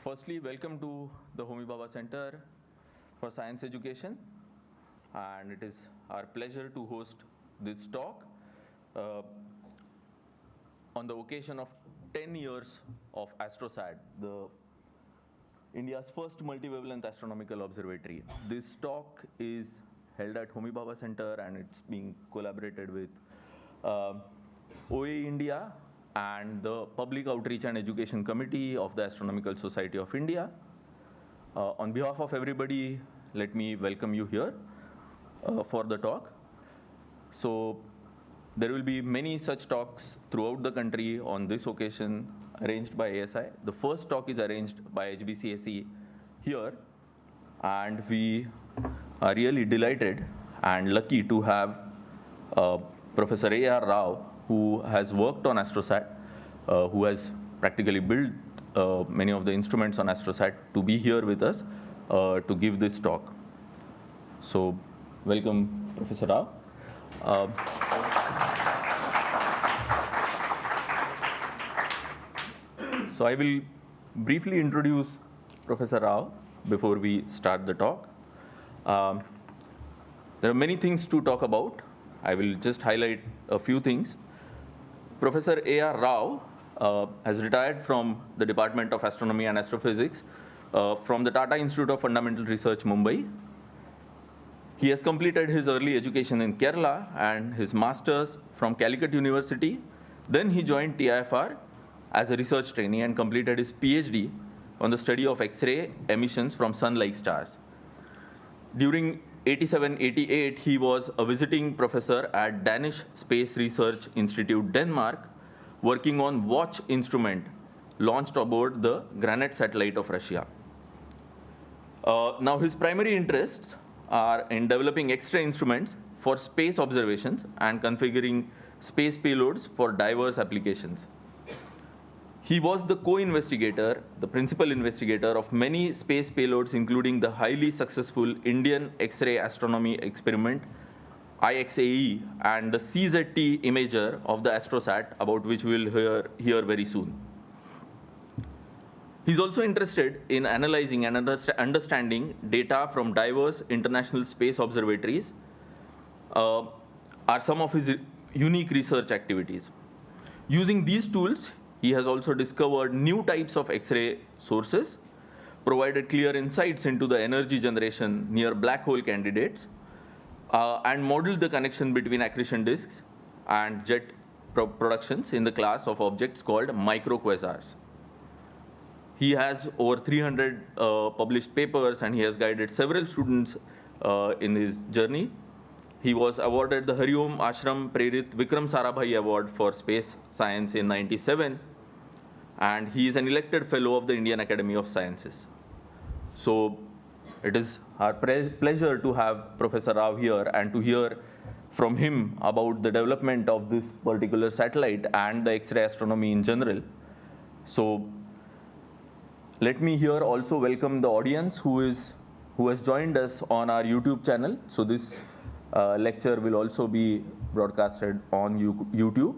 Firstly, welcome to the Homi Bhabha Center for Science Education, and it is our pleasure to host this talk on the occasion of 10 years of AstroSat, the India's first multi-wavelength astronomical observatory. This talk is held at Homi Bhabha Center, and it's being collaborated with OA India and the Public Outreach and Education Committee of the Astronomical Society of India. On behalf of everybody, let me welcome you here for the talk. So there will be many such talks throughout the country on this occasion arranged by ASI. The first talk is arranged by HBCSE here, and we are really delighted and lucky to have Professor A.R. Rao, who has worked on AstroSat, who has practically built many of the instruments on AstroSat, to be here with us to give this talk. So welcome, Professor Rao. So I will briefly introduce Professor Rao before we start the talk. There are many things to talk about. I will just highlight a few things. Professor A.R. Rao has retired from the Department of Astronomy and Astrophysics from the Tata Institute of Fundamental Research, Mumbai. He has completed his early education in Kerala and his master's from Calicut University. Then he joined TIFR as a research trainee and completed his PhD on the study of X-ray emissions from sun-like stars. During 87-88, he was a visiting professor at Danish Space Research Institute, Denmark, working on WATCH instrument launched aboard the Granite satellite of Russia. Now, his primary interests are in developing X-ray instruments for space observations and configuring space payloads for diverse applications. He was the co-investigator, the principal investigator of many space payloads, including the highly successful Indian X-ray astronomy experiment, IXAE, and the CZT imager of the AstroSat, about which we will hear very soon. He's also interested in analyzing and understanding data from diverse international space observatories, are some of his unique research activities. Using these tools, he has also discovered new types of X-ray sources, provided clear insights into the energy generation near black hole candidates, and modeled the connection between accretion disks and jet productions in the class of objects called microquasars. He has over 300 published papers, and he has guided several students in his journey. He was awarded the Hari Om Ashram Prerit Vikram Sarabhai Award for Space Science in '97, and he is an elected fellow of the Indian Academy of Sciences. So it is our pleasure to have Professor Rao here and to hear from him about the development of this particular satellite and the X-ray astronomy in general. So let me here also welcome the audience who has joined us on our YouTube channel. So this lecture will also be broadcasted on YouTube.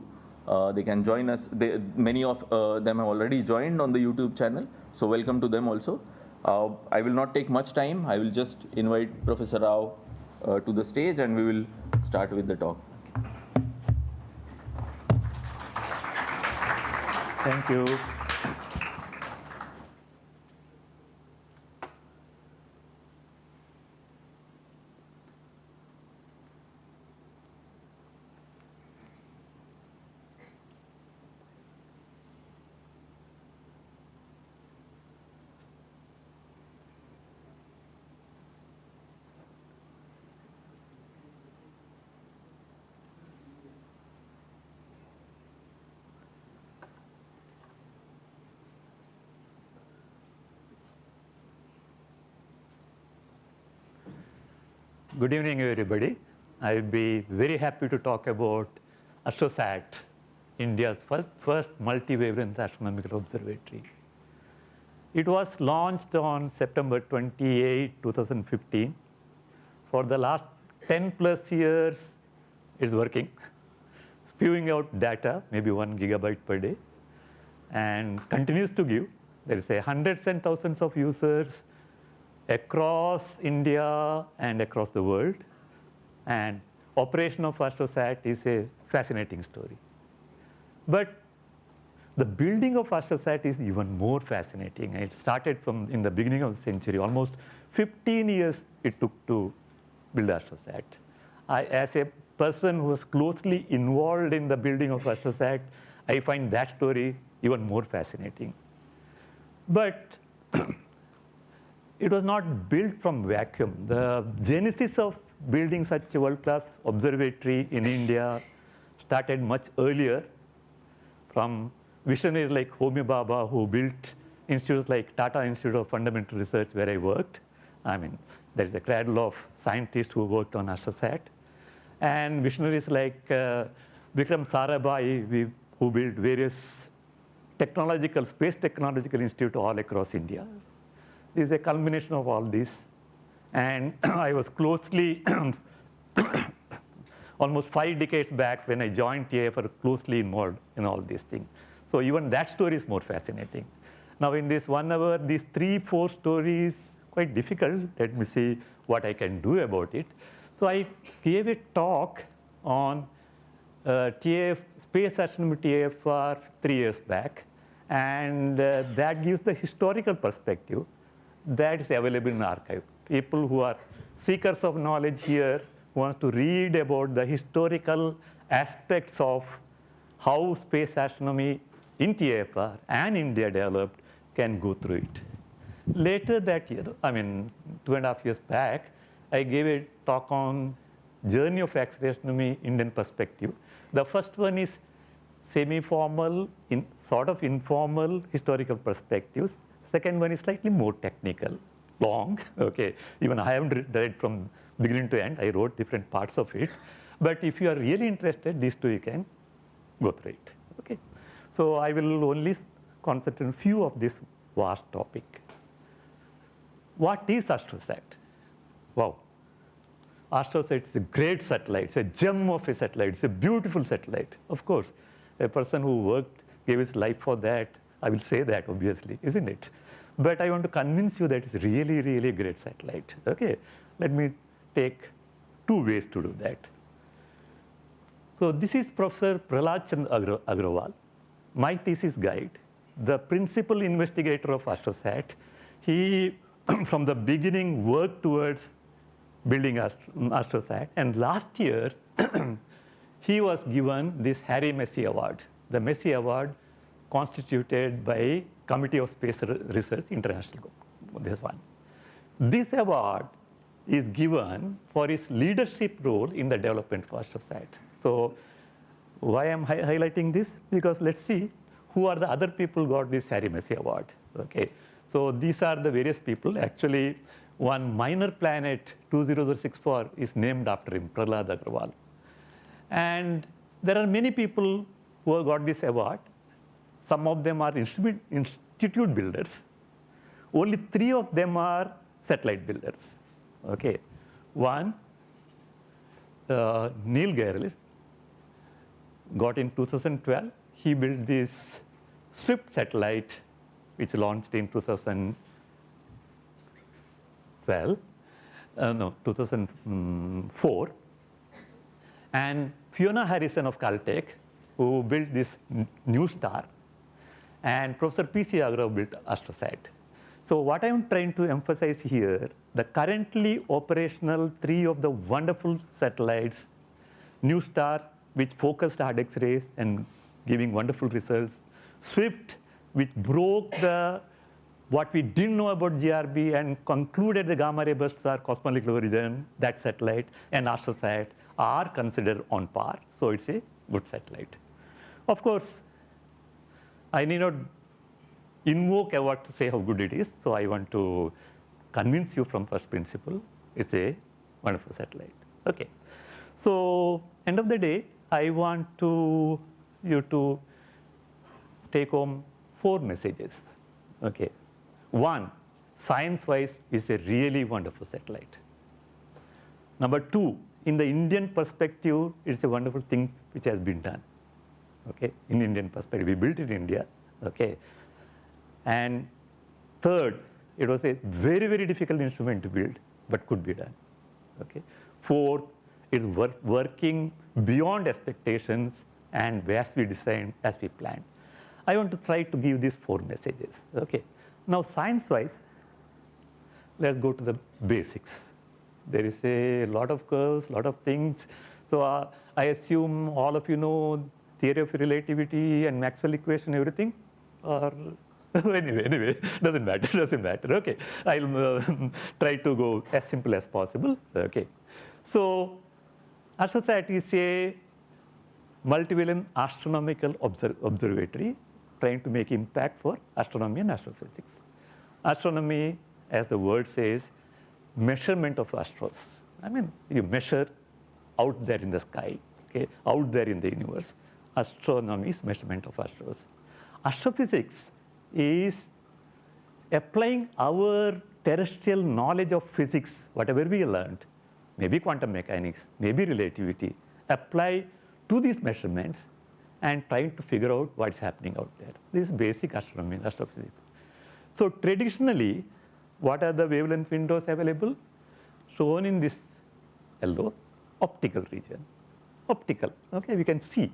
They can join us. Many of them have already joined on the YouTube channel. So welcome to them also. I will not take much time. I will just invite Professor Rao to the stage, and we will start with the talk. Thank you. Good evening, everybody. I will be very happy to talk about AstroSat, India's first multi-wavelength astronomical observatory. It was launched on September 28, 2015. For the last 10 plus years, it's working, spewing out data, maybe 1 gigabyte per day, and continues to give There is hundreds and thousands of users across India and across the world. And operation of AstroSat is a fascinating story. But the building of AstroSat is even more fascinating. It started from in the beginning of the century. Almost 15 years it took to build AstroSat. As a person who was closely involved in the building of AstroSat, I find that story even more fascinating. But it was not built from vacuum. The genesis of building such a world-class observatory in India started much earlier from visionaries like Homi Bhabha, who built institutes like Tata Institute of Fundamental Research, where I worked. I mean, there is a cradle of scientists who worked on AstroSat. And visionaries like Vikram Sarabhai, who built various space technological institutes all across India. This is a culmination of all this. And I was closely, almost 5 decades back when I joined TIFR, closely involved in all these things. So even that story is more fascinating. Now in this 1 hour, these 3-4 stories, quite difficult. Let me see what I can do about it. So I gave a talk on Space Astronomy TIFR 3 years back. And that gives the historical perspective that is available in the archive. People who are seekers of knowledge here want to read about the historical aspects of how space astronomy in TIFR and India developed can go through it. Later that year, I mean 2.5 years back, I gave a talk on journey of X-ray astronomy Indian perspective. The first one is semi-formal, sort of informal historical perspectives. Second one is slightly more technical, long. Okay, even I haven't read it from beginning to end. I wrote different parts of it. But if you are really interested, these two you can go through it. Okay, so I will only concentrate on a few of this vast topic. What is AstroSat? Wow. AstroSat is a great satellite. It's a gem of a satellite. It's a beautiful satellite. Of course, a person who worked, gave his life for that, I will say that obviously, isn't it? But I want to convince you that it's really, really a great satellite. Okay, let me take 2 ways to do that. So this is Professor Prahlad Chandra Agrawal, my thesis guide, the principal investigator of AstroSat. He, from the beginning, worked towards building AstroSat. And last year, he was given this Harry Massey Award. The Massey Award constituted by Committee of Space Research International, this one. This award is given for his leadership role in the development of AstroSat. So why I'm highlighting this? Because let's see who are the other people who got this Harry Massey Award. Okay, so these are the various people. Actually, one minor planet, 20064, is named after him, Prahlad Agrawal. And there are many people who have got this award. Some of them are institute builders. Only 3 of them are satellite builders. Okay, one, Neil Gehrels, got in 2012. He built this Swift satellite, which launched in 2004. And Fiona Harrison of Caltech, who built this new star. And Professor P.C. Agrav built AstroSat. So what I'm trying to emphasize here, the currently operational 3 of the wonderful satellites, New Star, which focused hard X-rays and giving wonderful results, Swift, which broke what we didn't know about GRB and concluded the gamma ray bursts are cosmological origin, that satellite, and AstroSat are considered on par. So it's a good satellite. Of course, I need not invoke a word to say how good it is. So I want to convince you from first principle, it's a wonderful satellite. Okay. So end of the day, I want you to take home 4 messages. Okay. 1, science-wise, is a really wonderful satellite. Number 2, in the Indian perspective, it's a wonderful thing which has been done. Okay, in Indian perspective, we built it in India. Okay, and Third, it was a very, very difficult instrument to build, but could be done. Okay. Fourth, it's working beyond expectations and as we designed, as we planned. I want to try to give these 4 messages. Okay. Now, science-wise, let's go to the basics. There is a lot of curves, lot of things. So I assume all of you know theory of relativity and Maxwell equation, everything, or anyway, doesn't matter. Okay, I'll try to go as simple as possible. Okay, so AstroSat is a multi-wavelength astronomical observatory trying to make impact for astronomy and astrophysics. Astronomy, as the word says, measurement of astros. I mean, you measure out there in the sky, okay, out there in the universe. Astronomy is measurement of astros. Astrophysics is applying our terrestrial knowledge of physics, whatever we learned, maybe quantum mechanics, maybe relativity, apply to these measurements and trying to figure out what's happening out there. This is basic astronomy, astrophysics. So traditionally, what are the wavelength windows available? Shown in this yellow, optical region. Optical, okay, we can see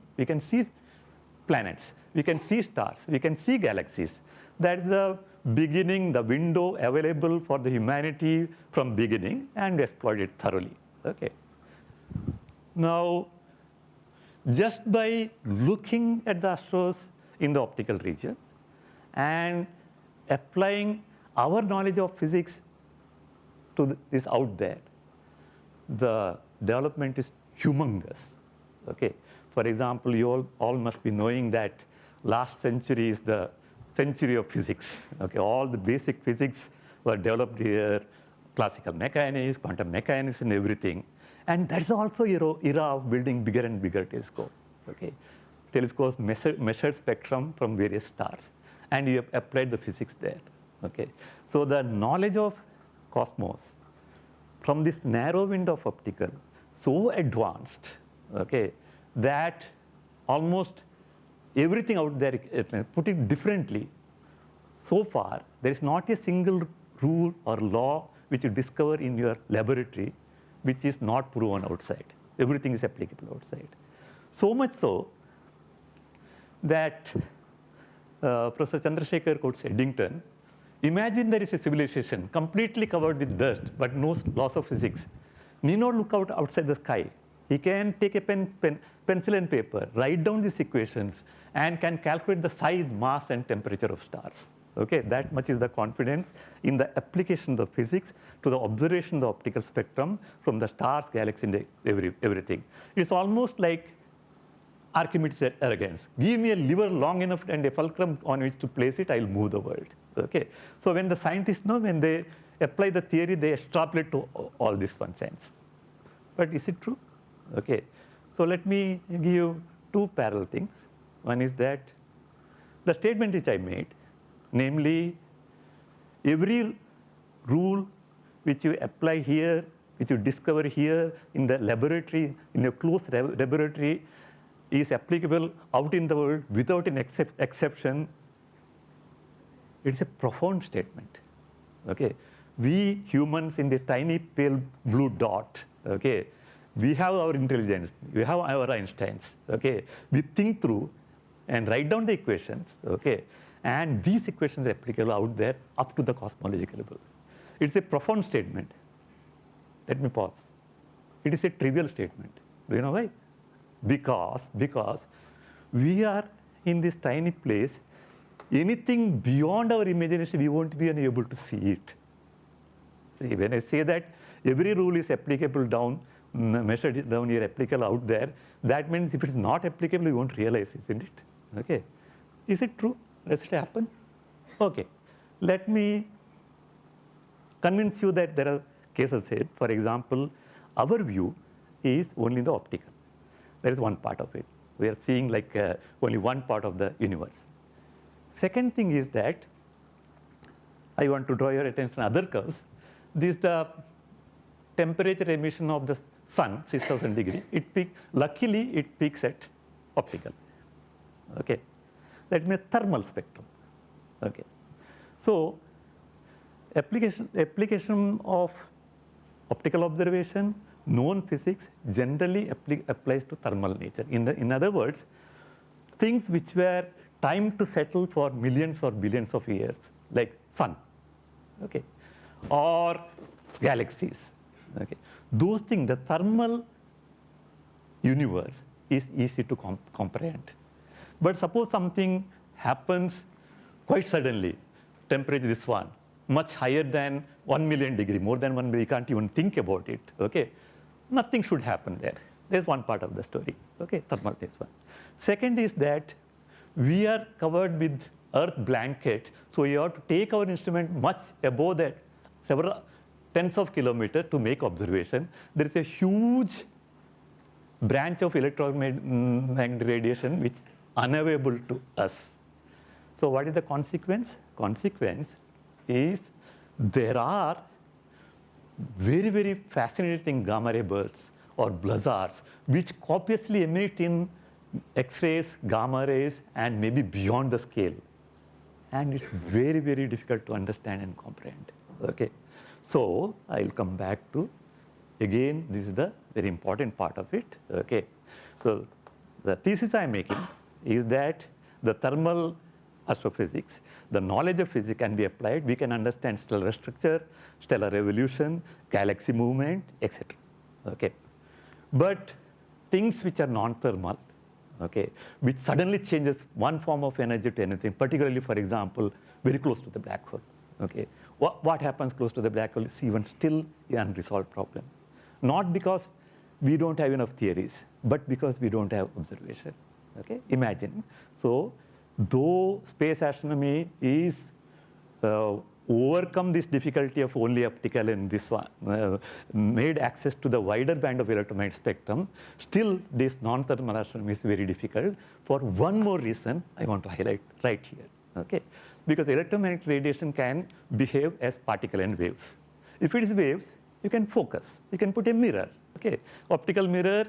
planets, we can see stars, we can see galaxies. That's the beginning, the window available for the humanity from beginning and exploit it thoroughly, okay. Now, just by looking at the astros in the optical region and applying our knowledge of physics to this out there, the development is humongous, okay. For example, you all must be knowing that last century is the century of physics, okay. All the basic physics were developed here, classical mechanics, quantum mechanics and everything. And that's also era of building bigger and bigger telescope, okay. Telescopes measured spectrum from various stars and you have applied the physics there, okay. So the knowledge of cosmos from this narrow window of optical, so advanced, okay, that almost everything out there, put it differently, so far there is not a single rule or law which you discover in your laboratory which is not proven outside. Everything is applicable outside. So much so that Professor Chandrasekhar quotes Eddington, imagine there is a civilization completely covered with dust but no laws of physics. Need not look outside the sky. He can take a pencil and paper, write down these equations and can calculate the size, mass and temperature of stars. Okay, that much is the confidence in the application of physics to the observation of the optical spectrum from the stars, galaxies, and everything. It's almost like Archimedes' arrogance. Give me a lever long enough and a fulcrum on which to place it, I'll move the world. Okay, so when the scientists know, when they apply the theory, they extrapolate to all this one sense. But is it true? Okay, so let me give you 2 parallel things. One is that the statement which I made, namely, every rule which you apply here, which you discover here in the laboratory, in a closed laboratory, is applicable out in the world without an exception. It's a profound statement. Okay, we humans in the tiny pale blue dot, okay, we have our intelligence, we have our Einsteins, okay, we think through and write down the equations, okay, and these equations are applicable out there up to the cosmological level. It's a profound statement. Let me pause. It is a trivial statement. Do you know why? Because we are in this tiny place, anything beyond our imagination, we won't be able to see it. See, when I say that every rule is applicable down, measured down here, applicable out there, that means if it's not applicable, you won't realize, isn't it? Okay. Is it true? Does it happen? Okay. Let me convince you that there are cases here. For example, our view is only the optical. There is one part of it. We are seeing like only one part of the universe. Second thing is that I want to draw your attention to other curves. This is the temperature emission of the sun, 6,000 degrees. Luckily, it peaks at optical. Okay. That means thermal spectrum. Okay. So application of optical observation, known physics generally applies to thermal nature. In other words, things which were timed to settle for millions or billions of years, like sun, okay, or galaxies, okay. Those things, the thermal universe is easy to comprehend. But suppose something happens quite suddenly, temperature is one, much higher than 1 million degree, more than 1 million, you can't even think about it, okay? Nothing should happen there. There's one part of the story, okay? Thermal is one. Second is that we are covered with earth blanket, so we have to take our instrument much above that, several tens of kilometers to make observation. There is a huge branch of electromagnetic radiation which is unavailable to us. So what is the consequence? Consequence is there are very, very fascinating gamma ray bursts or blazars which copiously emit in X-rays, gamma rays, and maybe beyond the scale. And it's very, very difficult to understand and comprehend, okay? So I'll come back to, again, this is the very important part of it, okay? So the thesis I'm making is that the thermal astrophysics, the knowledge of physics can be applied. We can understand stellar structure, stellar evolution, galaxy movement, etc. Okay, but things which are non-thermal, okay, which suddenly changes one form of energy to anything, particularly, for example, very close to the black hole. Okay, what happens close to the black hole is even still an unresolved problem, not because we don't have enough theories, but because we don't have observation. Okay, imagine. So, though space astronomy is overcome this difficulty of only optical and this one, made access to the wider band of electromagnetic spectrum, still this non-thermal astronomy is very difficult for one more reason I want to highlight right here. Okay, because electromagnetic radiation can behave as particle and waves. If it is waves, you can focus, you can put a mirror. Okay, optical mirror,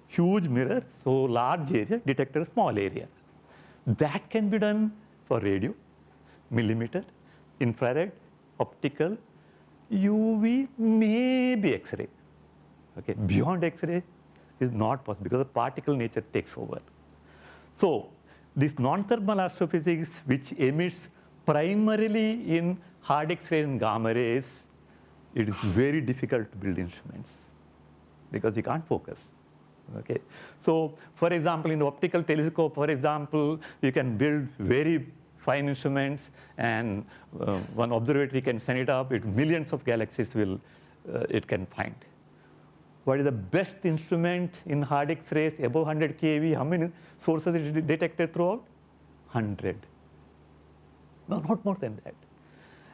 huge mirror, so large area, detector small area. That can be done for radio, millimeter, infrared, optical, UV, maybe X-ray. Okay, beyond X-ray is not possible because the particle nature takes over. So this non-thermal astrophysics, which emits primarily in hard X-ray and gamma rays, it is very difficult to build instruments because you can't focus. Okay, so for example, in the optical telescope, for example, you can build very fine instruments, and one observatory can send it up. Millions of galaxies will it can find. What is the best instrument in hard X-rays above 100 keV? How many sources is detected throughout? 100. No, not more than that.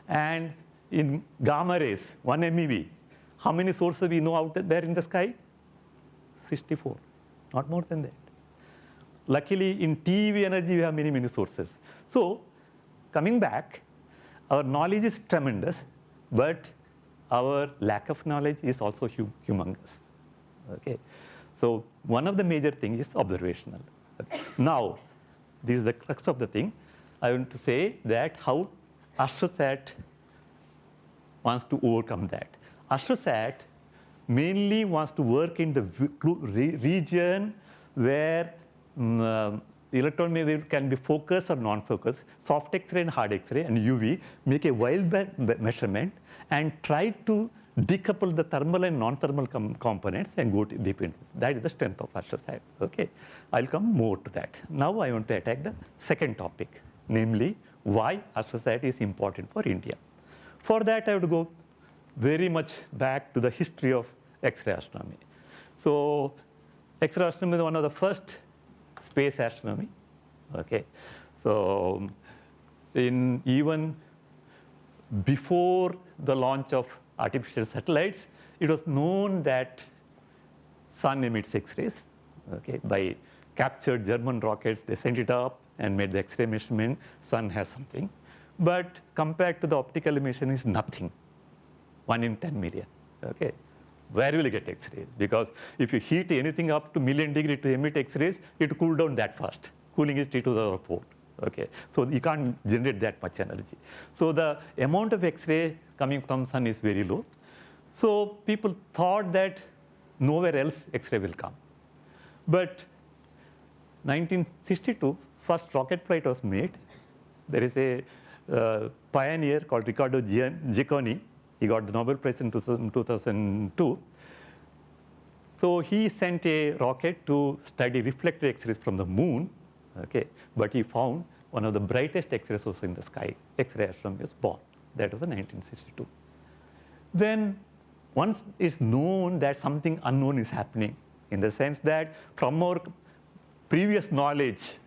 And in gamma rays, 1 MeV, how many sources we know out there in the sky? 64, not more than that. Luckily, in TeV energy, we have many, many sources. So, coming back, our knowledge is tremendous, but our lack of knowledge is also humongous. Okay, so one of the major things is observational. Okay. Now, this is the crux of the thing. I want to say that how AstroSat wants to overcome that. AstroSat mainly wants to work in the region where electron wave can be focused or non-focused, soft X-ray and hard X-ray and UV, make a wild band measurement and try to decouple the thermal and non-thermal components and go deep into it. That is the strength of AstroSat. Okay, I'll come more to that. Now I want to attack the second topic, namely why AstroSat is important for India. For that, I have to go very much back to the history of X-ray astronomy. So X-ray astronomy is one of the first space astronomy. Okay, so in even before the launch of artificial satellites, it was known that sun emits X-rays. Okay, by captured German rockets, they sent it up and made the X-ray measurement. Sun has something, but compared to the optical emission is nothing. 1 in 10 million. Okay, where will you get X-rays? Because if you heat anything up to million degree to emit X-rays, it will cool down that fast. Cooling is T to the power 4. Okay, so you can't generate that much energy. So the amount of X-ray coming from sun is very low. So people thought that nowhere else X-ray will come. But 1962, first rocket flight was made. There is a pioneer called Riccardo Giacconi. He got the Nobel Prize in 2002. So he sent a rocket to study reflected X-rays from the moon. Okay, but he found one of the brightest X-ray sources in the sky. X-ray astronomy was born. That was in 1962. Then once it's known that something unknown is happening, in the sense that from our previous knowledge,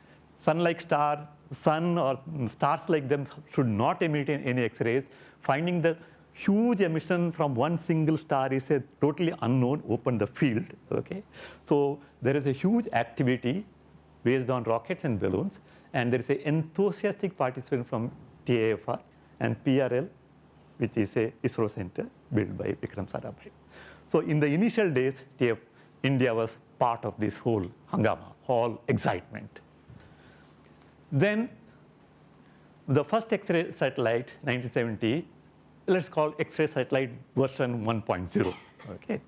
sun-like star, sun or stars like them should not emit any X-rays, finding the huge emission from one single star is a totally unknown, opened the field. Okay? So there is a huge activity based on rockets and balloons, and there is an enthusiastic participation from TIFR and PRL, which is a ISRO center built by Vikram Sarabhai. So in the initial days, India was part of this whole hangama, whole excitement. Then the first X-ray satellite, 1970, let's call X-ray satellite version 1.0. Okay,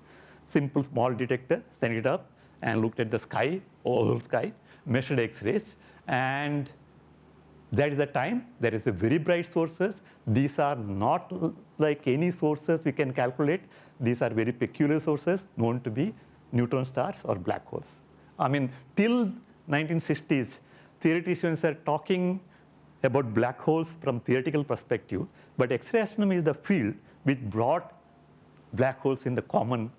simple small detector, send it up and looked at the sky, whole sky, measured X-rays, and that is the time. There is a very bright sources. These are not like any sources we can calculate. These are very peculiar sources known to be neutron stars or black holes. I mean, till 1960s, theoreticians are talking about black holes from theoretical perspective, but X-ray astronomy is the field which brought black holes in the common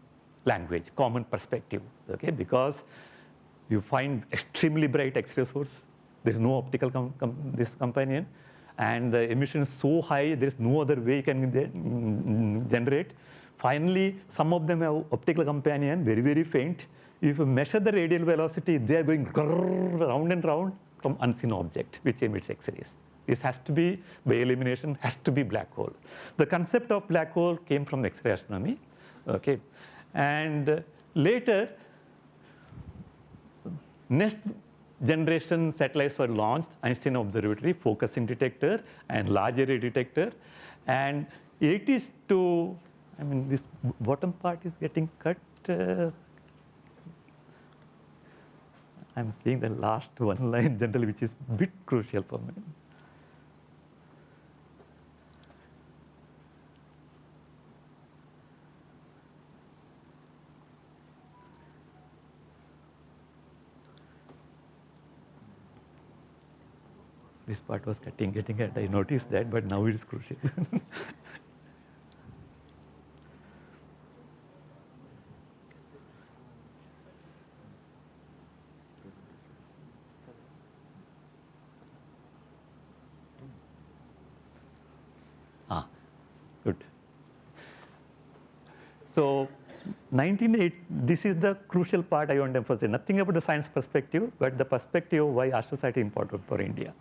language, common perspective, okay? Because you find extremely bright X-ray source. There is no optical this companion, and the emission is so high, there is no other way you can generate. Finally, some of them have optical companion, very, very faint. If you measure the radial velocity, they are going round and round from unseen object, which emits X-rays. This has to be, by elimination, has to be black hole. The concept of black hole came from X-ray astronomy, okay? And later, next generation satellites were launched, Einstein Observatory, focusing detector, and large area detector. And 80s to, I mean, this bottom part is getting cut. I'm seeing the last one line generally, which is a bit crucial for me. This part was getting cut. I noticed that, but now it is crucial. Good. So 1980, this is the crucial part I want to emphasize. Nothing about the science perspective, but the perspective of why AstroSat is important for India.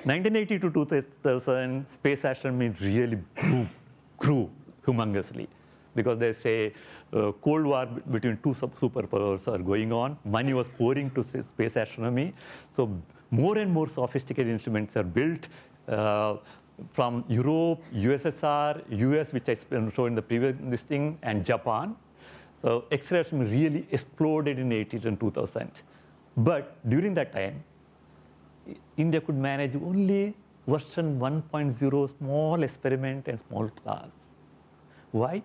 1980 to 2000, space astronomy really grew humongously, because there's a Cold War between two superpowers are going on. Money was pouring to space astronomy. So more and more sophisticated instruments are built from Europe, USSR, US, which I showed in the previous this thing, and Japan. So X-ray astronomy really exploded in 80s and 2000. But during that time, India could manage only version 1.0, small experiment and small class. Why?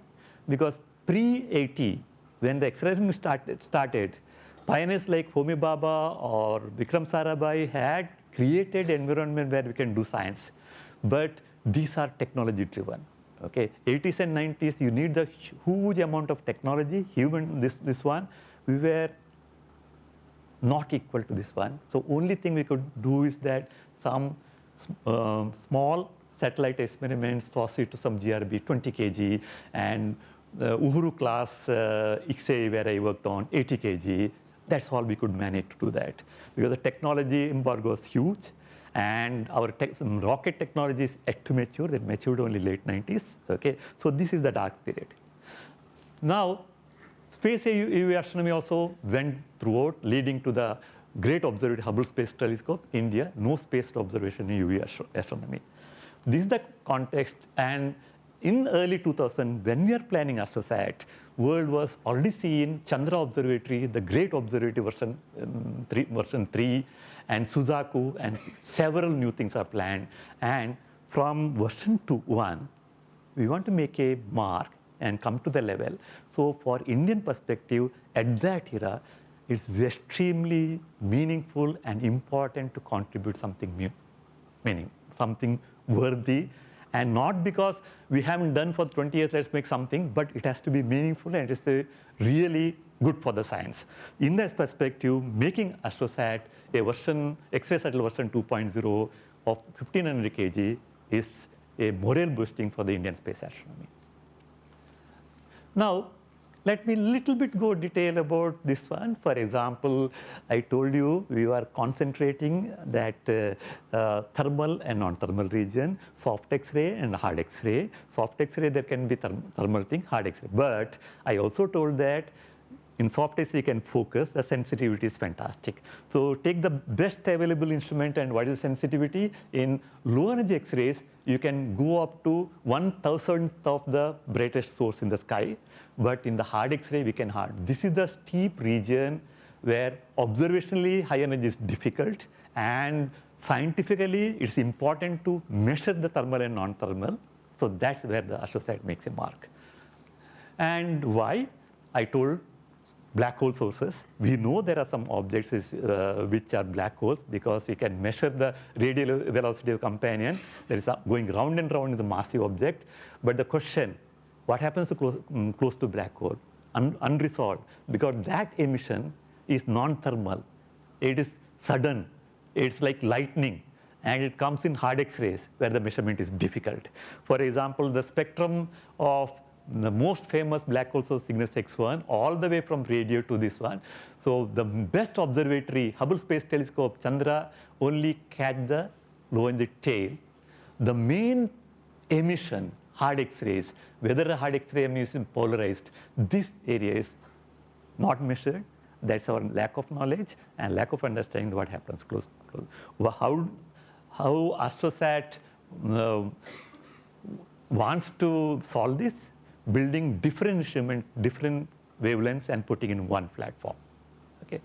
Because pre-80, when the X-ray astronomy started, pioneers like Homi Bhabha or Vikram Sarabhai had created an environment where we can do science. But these are technology driven. Okay, 80s and 90s, you need the huge amount of technology. Human, this one, we were not equal to this one. So only thing we could do is that some small satellite experiments, toss it to some GRB, 20 kg, and the Uhuru class ICSE where I worked on, 80 kg. That's all we could manage to do that, because the technology embargo was huge. And our rocket technology is yet to mature. They matured only late 90s. Okay, so this is the dark period. Now, space UV astronomy also went throughout, leading to the great observatory, Hubble Space Telescope, India, no spaced observation in UV astronomy. This is the context, and in early 2000, when we are planning AstroSat, world was already seeing Chandra Observatory, the great observatory version 3, and Suzaku, and several new things are planned. And from version 1, we want to make a mark and come to the level. So for Indian perspective, at that era, it's extremely meaningful and important to contribute something new, meaning something worthy, and not because we haven't done for 20 years, let's make something, but it has to be meaningful and it's really good for the science. In that perspective, making AstroSat a version, X-ray shuttle version 2.0 of 1500 kg is a morale boosting for the Indian space astronomy. Now, let me little bit go detail about this one. For example, I told you we were concentrating that thermal and non-thermal region, soft X-ray and hard X-ray. Soft X-ray, there can be thermal thing, hard X-ray. But I also told that in soft X-ray you can focus, the sensitivity is fantastic. So take the best available instrument, and what is the sensitivity? In low energy X-rays, you can go up to 1,000th of the brightest source in the sky. But in the hard X-ray, we can hard. This is the steep region where observationally high energy is difficult, and scientifically it's important to measure the thermal and non-thermal. So that's where the AstroSat makes a mark. And why? I told black hole sources. We know there are some objects which are black holes because we can measure the radial velocity of companion. There is going round and round in the massive object. But the question, what happens to close to black hole? Unresolved, because that emission is non-thermal. It is sudden. It's like lightning. And it comes in hard X-rays where the measurement is difficult. For example, the spectrum of the most famous black hole source, Cygnus X1, all the way from radio to this one. So the best observatory, Hubble Space Telescope, Chandra, only catch the low energy tail. The main emission, hard X-rays, whether the hard X-ray emission is polarized, this area is not measured. That's our lack of knowledge and lack of understanding what happens close. How AstroSat wants to solve this? Building different instruments, different wavelengths, and putting in one platform. Okay.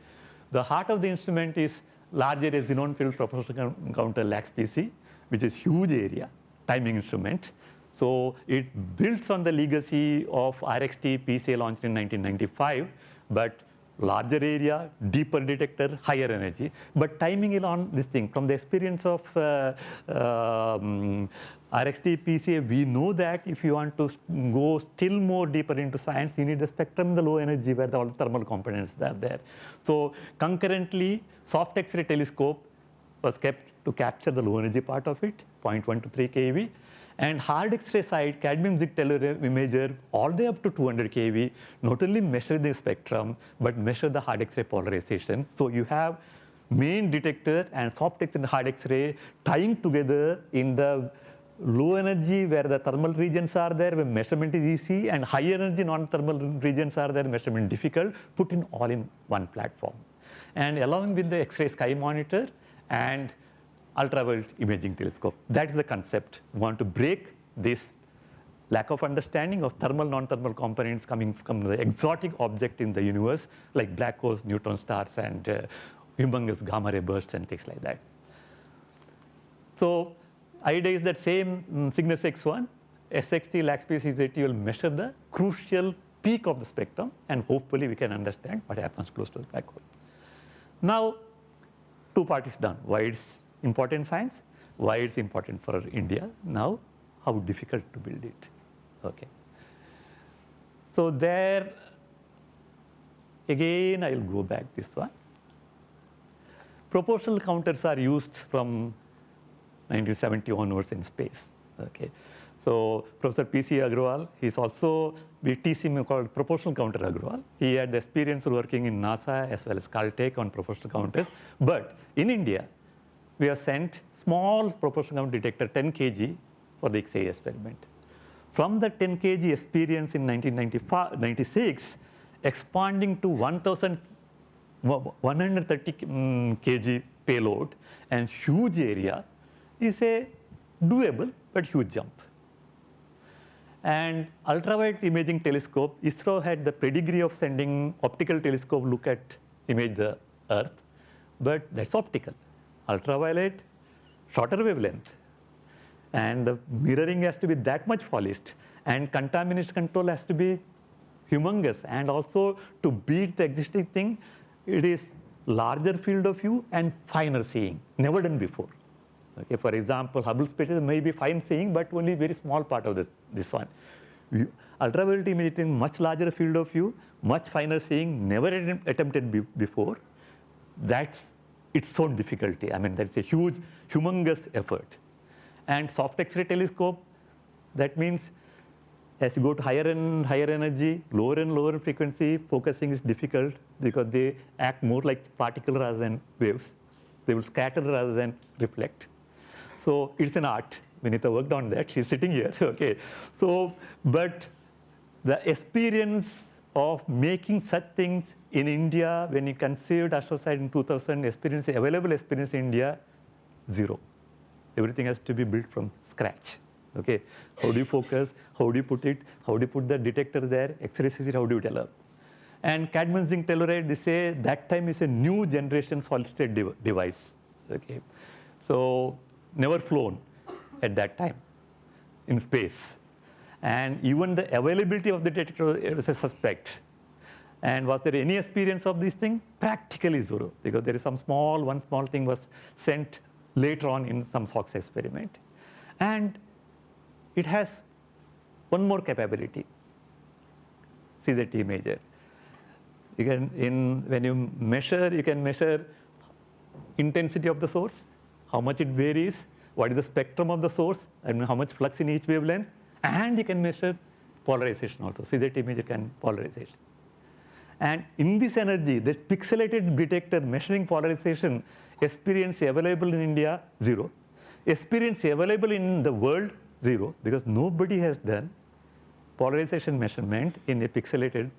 The heart of the instrument is larger xenon field proportional counter lax PC, which is huge area, timing instrument. So it builds on the legacy of RXT PCA launched in 1995, but larger area, deeper detector, higher energy. But timing is on this thing. From the experience of RXT PCA, we know that if you want to go still more deeper into science, you need the spectrum in the low energy where all the thermal components are there. So concurrently, soft X-ray telescope was kept to capture the low energy part of it, 0.1 to 3 keV. And hard X-ray side, cadmium zinc tellurium imager, all the way up to 200 keV, not only measure the spectrum, but measure the hard X-ray polarization. So you have main detector and soft X-ray and hard X-ray tying together in the low energy where the thermal regions are there, where measurement is easy, and high energy non-thermal regions are there, measurement difficult, put in all in one platform. And along with the X-ray sky monitor and ultraviolet imaging telescope. That is the concept. We want to break this lack of understanding of thermal, non-thermal components coming from the exotic object in the universe, like black holes, neutron stars, and humongous gamma ray bursts and things like that. So idea is that same Cygnus X1, SXT lax species 80 will measure the crucial peak of the spectrum, and hopefully we can understand what happens close to the black hole. Now, two part is done. Why it's important science, why it's important for India. Now, how difficult to build it. Okay. So there, again, I'll go back this one. Proportional counters are used from 1970 onwards in space. Okay. So Professor P.C. Agrawal, he's also, we teach him called proportional counter Agrawal. He had the experience working in NASA as well as Caltech on proportional counters. But in India, we have sent small proportional count detector 10 kg for the X-ray experiment. From the 10 kg experience in 1996, expanding to 1,000 130 kg payload and huge area is a doable but huge jump. And ultraviolet imaging telescope, ISRO had the pedigree of sending optical telescope look at image the Earth, but that's optical. Ultraviolet, shorter wavelength, and the mirroring has to be that much polished, and contamination control has to be humongous, and also to beat the existing thing, it is larger field of view and finer seeing, never done before. Okay, for example, Hubble Space may be fine seeing, but only very small part of this one. Ultraviolet imaging, much larger field of view, much finer seeing, never attempted before. That's its own difficulty. I mean, that's a huge, humongous effort. And soft X-ray telescope, that means as you go to higher and higher energy, lower and lower frequency, focusing is difficult because they act more like particles rather than waves. They will scatter rather than reflect. So it's an art. Vinita worked on that. She's sitting here. Okay. So, but the experience of making such things in India, when you conceived AstroSat in 2000, available experience in India, zero. Everything has to be built from scratch. Okay. How do you focus? How do you put it? How do you put the detector there? X-ray CCD, how do you develop? And cadmium zinc telluride, they say that time is a new generation solid state device. Okay. So never flown at that time in space. And even the availability of the detector is a suspect. And was there any experience of this thing? Practically zero, because there is one small thing was sent later on in some SOX experiment. And it has one more capability, CZT imager. You can, when you measure, you can measure intensity of the source, how much it varies, what is the spectrum of the source, and how much flux in each wavelength, and you can measure polarization also. CZT imager can polarization. And in this energy, this pixelated detector measuring polarization, experience available in India, zero. Experience available in the world, zero, because nobody has done polarization measurement in a pixelated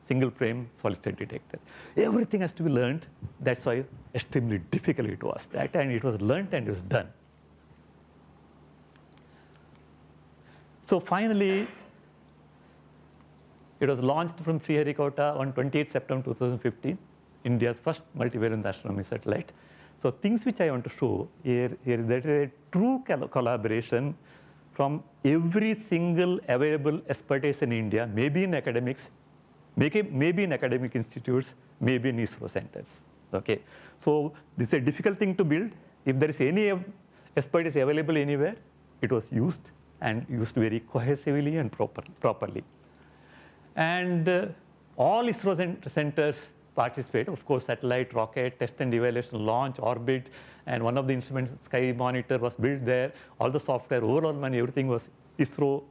single frame solid state detector. Everything has to be learned. That's why extremely difficult it was. That time it was learned and it was done. So finally, it was launched from Sriharikota on 28 September 2015, India's first multi-wavelength astronomy satellite. So things which I want to show here that is a true collaboration from every single available expertise in India, maybe in academics, maybe in academic institutes, maybe in ISRO centers. Okay, so this is a difficult thing to build. If there is any expertise available anywhere, it was used and used very cohesively and properly. And all ISRO centers participate. Of course, satellite, rocket, test and evaluation, launch, orbit, and one of the instruments, Sky Monitor, was built there. All the software, overall money, everything was ISRO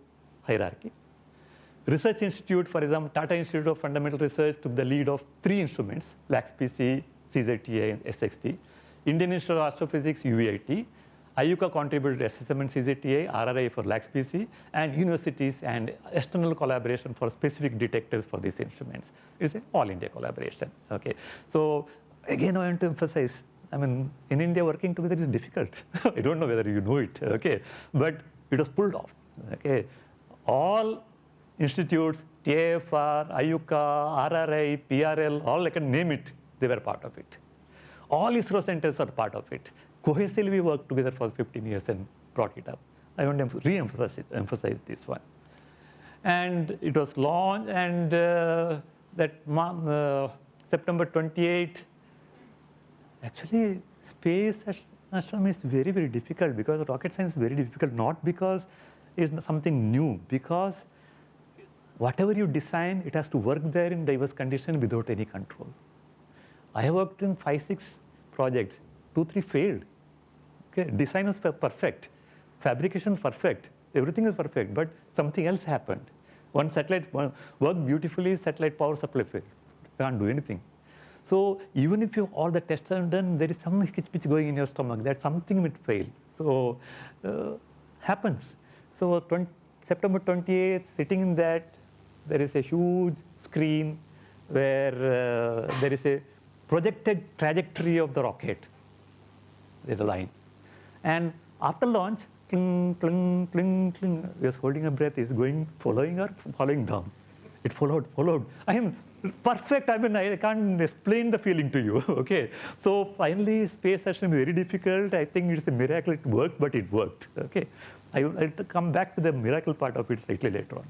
hierarchy. Research Institute, for example, Tata Institute of Fundamental Research took the lead of 3 instruments, LAXPC, CZTA, and SXT. Indian Institute of Astrophysics, UVIT. IUCA contributed SSM and CZTA, RRI for LAXPC, and universities and external collaboration for specific detectors for these instruments. It's an all-India collaboration. Okay. So again, I want to emphasize, I mean, in India, working together is difficult. I don't know whether you know it, okay? But it was pulled off, okay? All institutes, TIFR, IUCA, RRI, PRL, all I can name it, they were part of it. All ISRO centers are part of it. Cohesively, we worked together for 15 years and brought it up. I want to re-emphasize this one. And it was launched, and September 28, actually, space astronomy is very, very difficult because rocket science is very difficult, not because it's something new, because whatever you design, it has to work there in diverse conditions without any control. I have worked in 5-6 projects, 2-3 failed. Okay, design was perfect, fabrication perfect, everything is perfect, but something else happened. One satellite worked beautifully, satellite power supply failed. Can't do anything. So even if all the tests are done, there is some hitch going in your stomach that something will fail. So happens. So September 28th, sitting in that, there is a huge screen where there is a projected trajectory of the rocket. There's a line. And after launch, cling, cling, cling, cling, just holding a breath, is going, following or following down. It followed. I am perfect. I mean, I can't explain the feeling to you, okay? So finally, space session is very difficult. I think it's a miracle it worked, but it worked, okay? I'll come back to the miracle part of it slightly later on.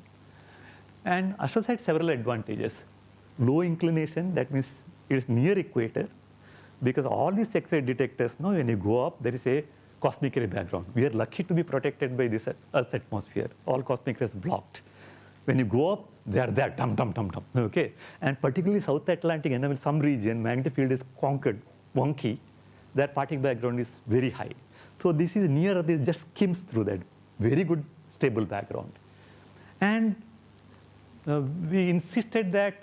And AstroSat had several advantages. Low inclination, that means it's near equator, because all these X-ray detectors, when you go up, there is a cosmic ray background. We are lucky to be protected by this Earth's atmosphere. All cosmic rays blocked. When you go up, they are there, dum, dum, dum, dum, okay? And particularly South Atlantic, and in some region, magnetic field is conquered, wonky. That particle background is very high. So this is near, this just skims through that. Very good, stable background. And we insisted that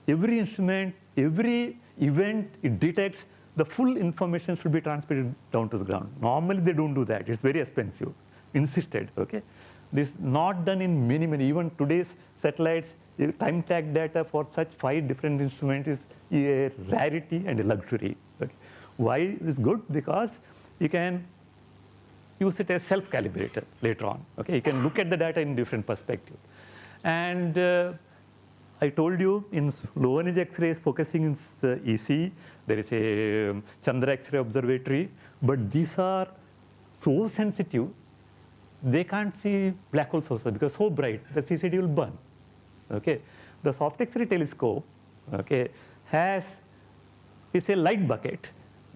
every instrument, every event it detects, the full information should be transmitted down to the ground. Normally they don't do that. It's very expensive. Insisted, okay? This not done in many, even today's satellites, time tag data for such 5 different instruments is a rarity and a luxury. Okay? Why is good? Because you can use it as self-calibrator later on. Okay? You can look at the data in different perspectives. And I told you in low energy X-rays focusing in EC, there is a Chandra X-ray observatory, but these are so sensitive, they can't see black hole sources because so bright, the CCD will burn. Okay? The soft X-ray telescope, okay, is a light bucket.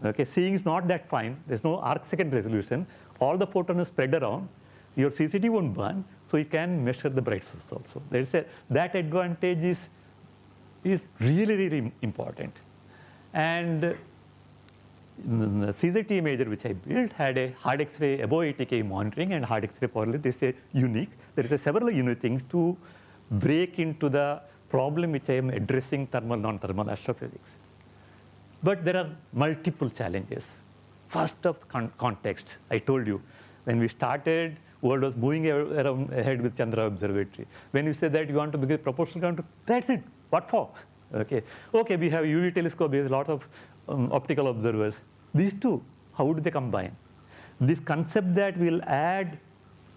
Okay? Seeing is not that fine. There's no arc-second resolution. All the photons spread around. Your CCD won't burn, so you can measure the bright source also. That advantage is really, really important. And the CZT imager which I built had a hard X-ray above 80 K monitoring and hard X-ray Formarly. This is unique. There is several unique things to break into the problem which I am addressing, thermal, non-thermal astrophysics. But there are multiple challenges. First of context, I told you, when we started, world was moving ahead with Chandra Observatory. When you say that you want to begin proportional counter, that's it. What for? Okay, we have UV telescope, there's a lot of optical observers. These two, how do they combine? This concept that we'll add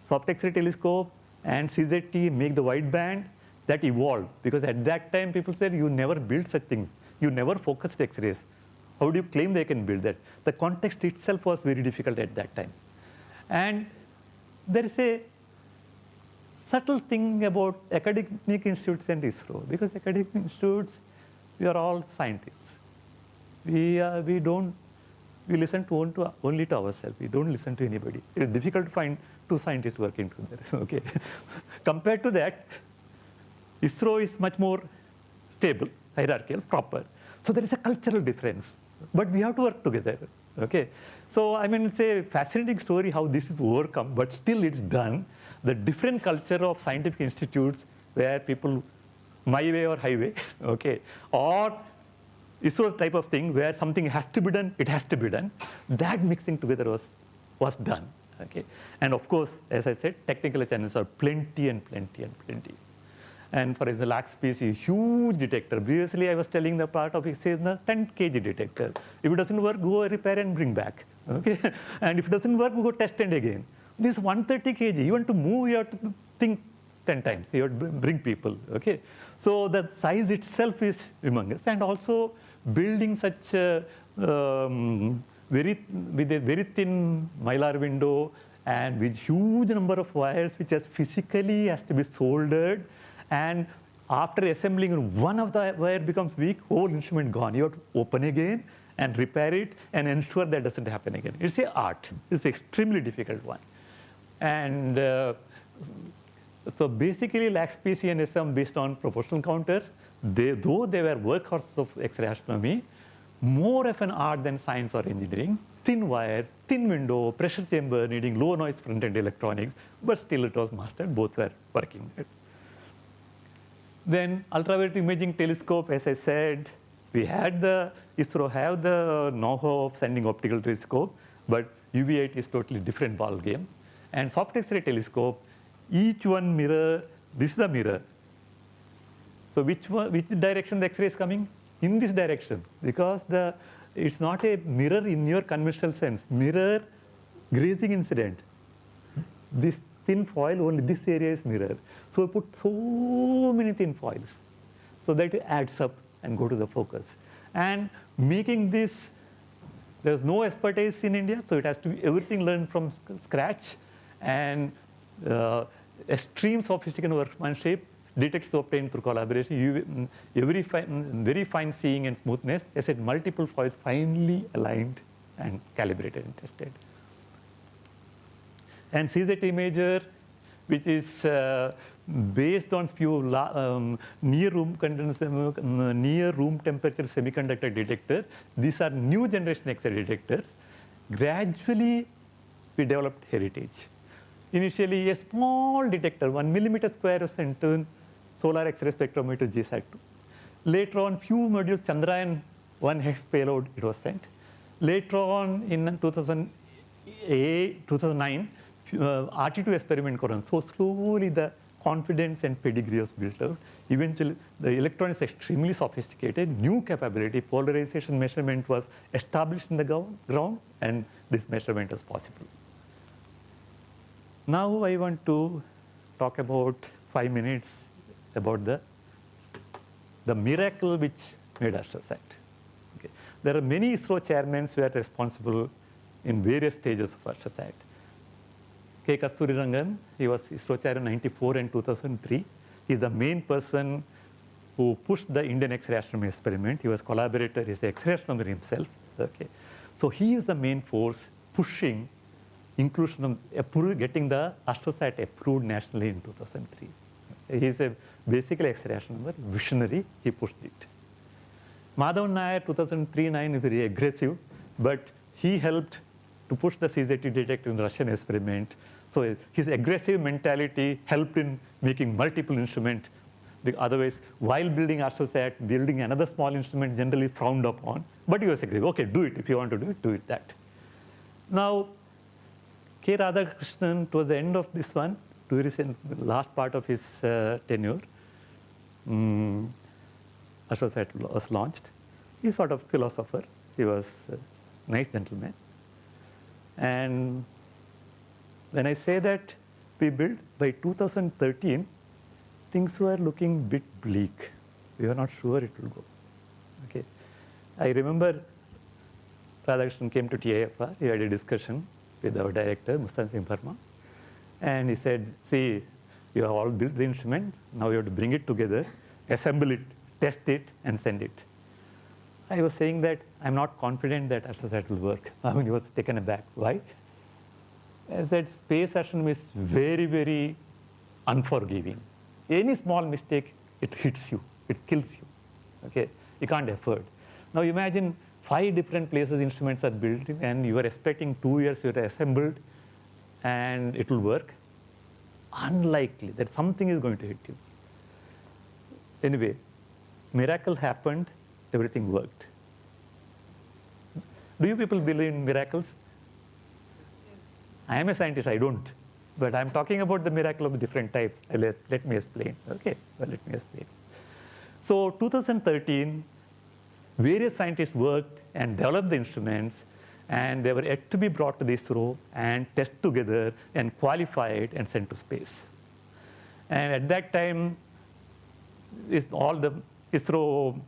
soft X-ray telescope and CZT, make the wide band, that evolved. Because at that time, people said, you never built such things. You never focused X-rays. How do you claim they can build that? The context itself was very difficult at that time. And there is a subtle thing about academic institutes and ISRO, because academic institutes, we are all scientists. We listen to only to ourselves. We don't listen to anybody. It's difficult to find 2 scientists working together. Okay. Compared to that, ISRO is much more stable, hierarchical, proper. So there is a cultural difference, but we have to work together. Okay. So I mean, it's a fascinating story how this is overcome, but still it's done. The different culture of scientific institutes where people, my way or highway, okay, or ISRO type of thing where something has to be done, it has to be done. That mixing together was done. Okay. And of course, as I said, technical challenges are plenty and plenty and plenty. And for example, LAC-SPACE is a huge detector. Previously, I was telling the part of it says the 10 kg detector. If it doesn't work, go repair and bring back. Okay. And if it doesn't work, go test and again. This 130 kg, even to move, you have to think 10 times. You have to bring people. Okay. So the size itself is humongous, and also building such with a very thin mylar window and with huge number of wires, which physically has to be soldered. And after assembling, one of the wire becomes weak, whole instrument gone. You have to open again and repair it and ensure that doesn't happen again. It's an art. It's an extremely difficult one. And so basically, LAC-SPACE and SM based on proportional counters, though they were workhorses of X-ray astronomy, more of an art than science or engineering. Thin wire, thin window, pressure chamber needing low noise front-end electronics, but still it was mastered. Both were working. Then ultraviolet imaging telescope, as I said, we had ISRO have the know-how of sending optical telescope, but UV8 is totally different ball game. And soft X-ray telescope, each one mirror, this is the mirror. So which direction the X-ray is coming? in this direction, because it's not a mirror in your conventional sense. Mirror grazing incident. This thin foil, only this area is mirror. So we put so many thin foils so that it adds up and go to the focus. And making this, there's no expertise in India, so it has to be everything learned from scratch, and extreme sophisticated workmanship, detects obtained through collaboration, very fine seeing and smoothness. I said multiple foils finely aligned and calibrated and tested. And CZT imager, which is based on few near room temperature semiconductor detector. These are new generation X-ray detectors. Gradually, we developed heritage. Initially, a small detector, 1 millimeter square sent to solar X-ray spectrometer GSAT-2. Later on, few modules, Chandrayaan 1 hex payload, it was sent. Later on, in 2009, RT2 experiment Koran. So slowly the confidence and pedigree was built out. Eventually, the electron is extremely sophisticated. New capability, polarization measurement was established in the ground, and this measurement was possible. Now I want to talk about 5 minutes about the miracle which made AstroSat. Okay. There are many ISRO chairmen who are responsible in various stages of AstroSat. K. Kasturirangan, he was ISRO chair in 94 and 2003. He's the main person who pushed the Indian X-ray astronomy experiment. He was collaborator, he's the X-ray astronomer himself. Okay. So he is the main force pushing inclusion of getting the AstroSat approved nationally in 2003. He's basically X-ray astronomer, visionary, he pushed it. Madhav Nair, 2003-9 is very aggressive, but he helped to push the CZT detector in the Russian experiment. So his aggressive mentality helped in making multiple instruments. Otherwise, while building AstroSat, building another small instrument generally frowned upon. But he was aggressive. Okay, do it. If you want to do it, do it that. Now, K. Radhakrishnan, towards the end of this one, towards the last part of his tenure, AstroSat was launched. He's sort of philosopher. He was a nice gentleman. And when I say that we built, by 2013, things were looking a bit bleak. We were not sure it will go. Okay. I remember Radhakrishnan came to TIFR. He had a discussion with our director, Mustan Singh Verma. And he said, see, you have all built the instrument. Now you have to bring it together, assemble it, test it, and send it. I was saying that I'm not confident that AstroSat will work. I mean, he was taken aback. Why? I said, space astronomy is very, very unforgiving. Any small mistake, it hits you, it kills you. Okay, you can't afford. Now imagine 5 different places instruments are built, and you are expecting 2 years you are assembled, and it will work. Unlikely that something is going to hit you. Anyway, miracle happened. Everything worked. Do you people believe in miracles? I am a scientist, I don't. But I'm talking about the miracle of different types. Let me explain. Okay, well, let me explain. So 2013, various scientists worked and developed the instruments, and they were yet to be brought to the ISRO and tested together and qualified and sent to space. And at that time, all the ISRO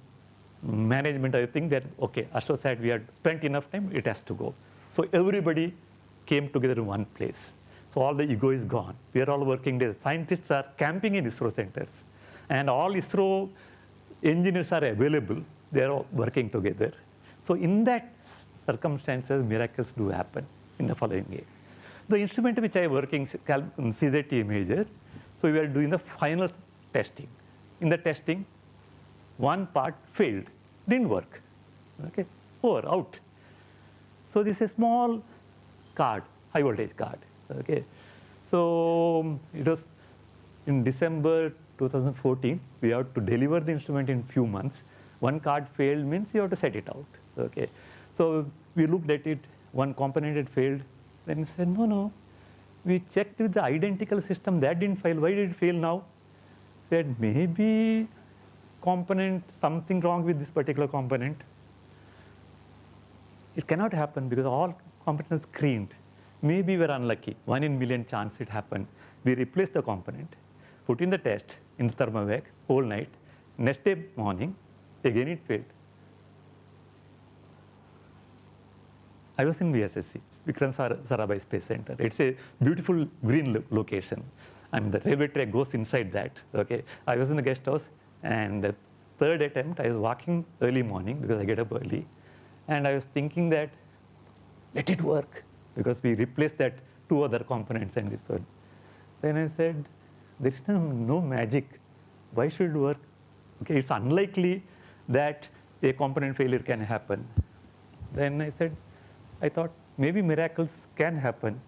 management, I think that, okay, AstroSat, we had spent enough time, it has to go. So everybody came together in one place. So all the ego is gone. We are all working there. Scientists are camping in ISRO centers. And all ISRO engineers are available. They are all working together. So in that circumstances, miracles do happen in the following way. The instrument which I am working, CZT imager, so we are doing the final testing. In the testing, one part failed, didn't work. Okay, over, out. So this is a small card, high voltage card. Okay, so it was in December 2014. We have to deliver the instrument in few months. One card failed means you have to set it out. Okay, so we looked at it. One component had failed. Then we said, no. We checked with the identical system that didn't fail. Why did it fail now? Said maybe component, something wrong with this particular component. It cannot happen because all components are screened. Maybe we're unlucky, 1 in a million chance it happened. We replace the component, put in the test in the thermowag, whole night. Next day morning, again it failed. I was in VSSC, Vikram Sarabhai Space Center. It's a beautiful green location. And the railway track goes inside that. Okay, I was in the guest house, and the third attempt, I was walking early morning because I get up early. And I was thinking that, let it work, because we replaced that 2 other components and this one. Then I said, there's no magic. Why should it work? Okay, it's unlikely that a component failure can happen. Then I thought, maybe miracles can happen.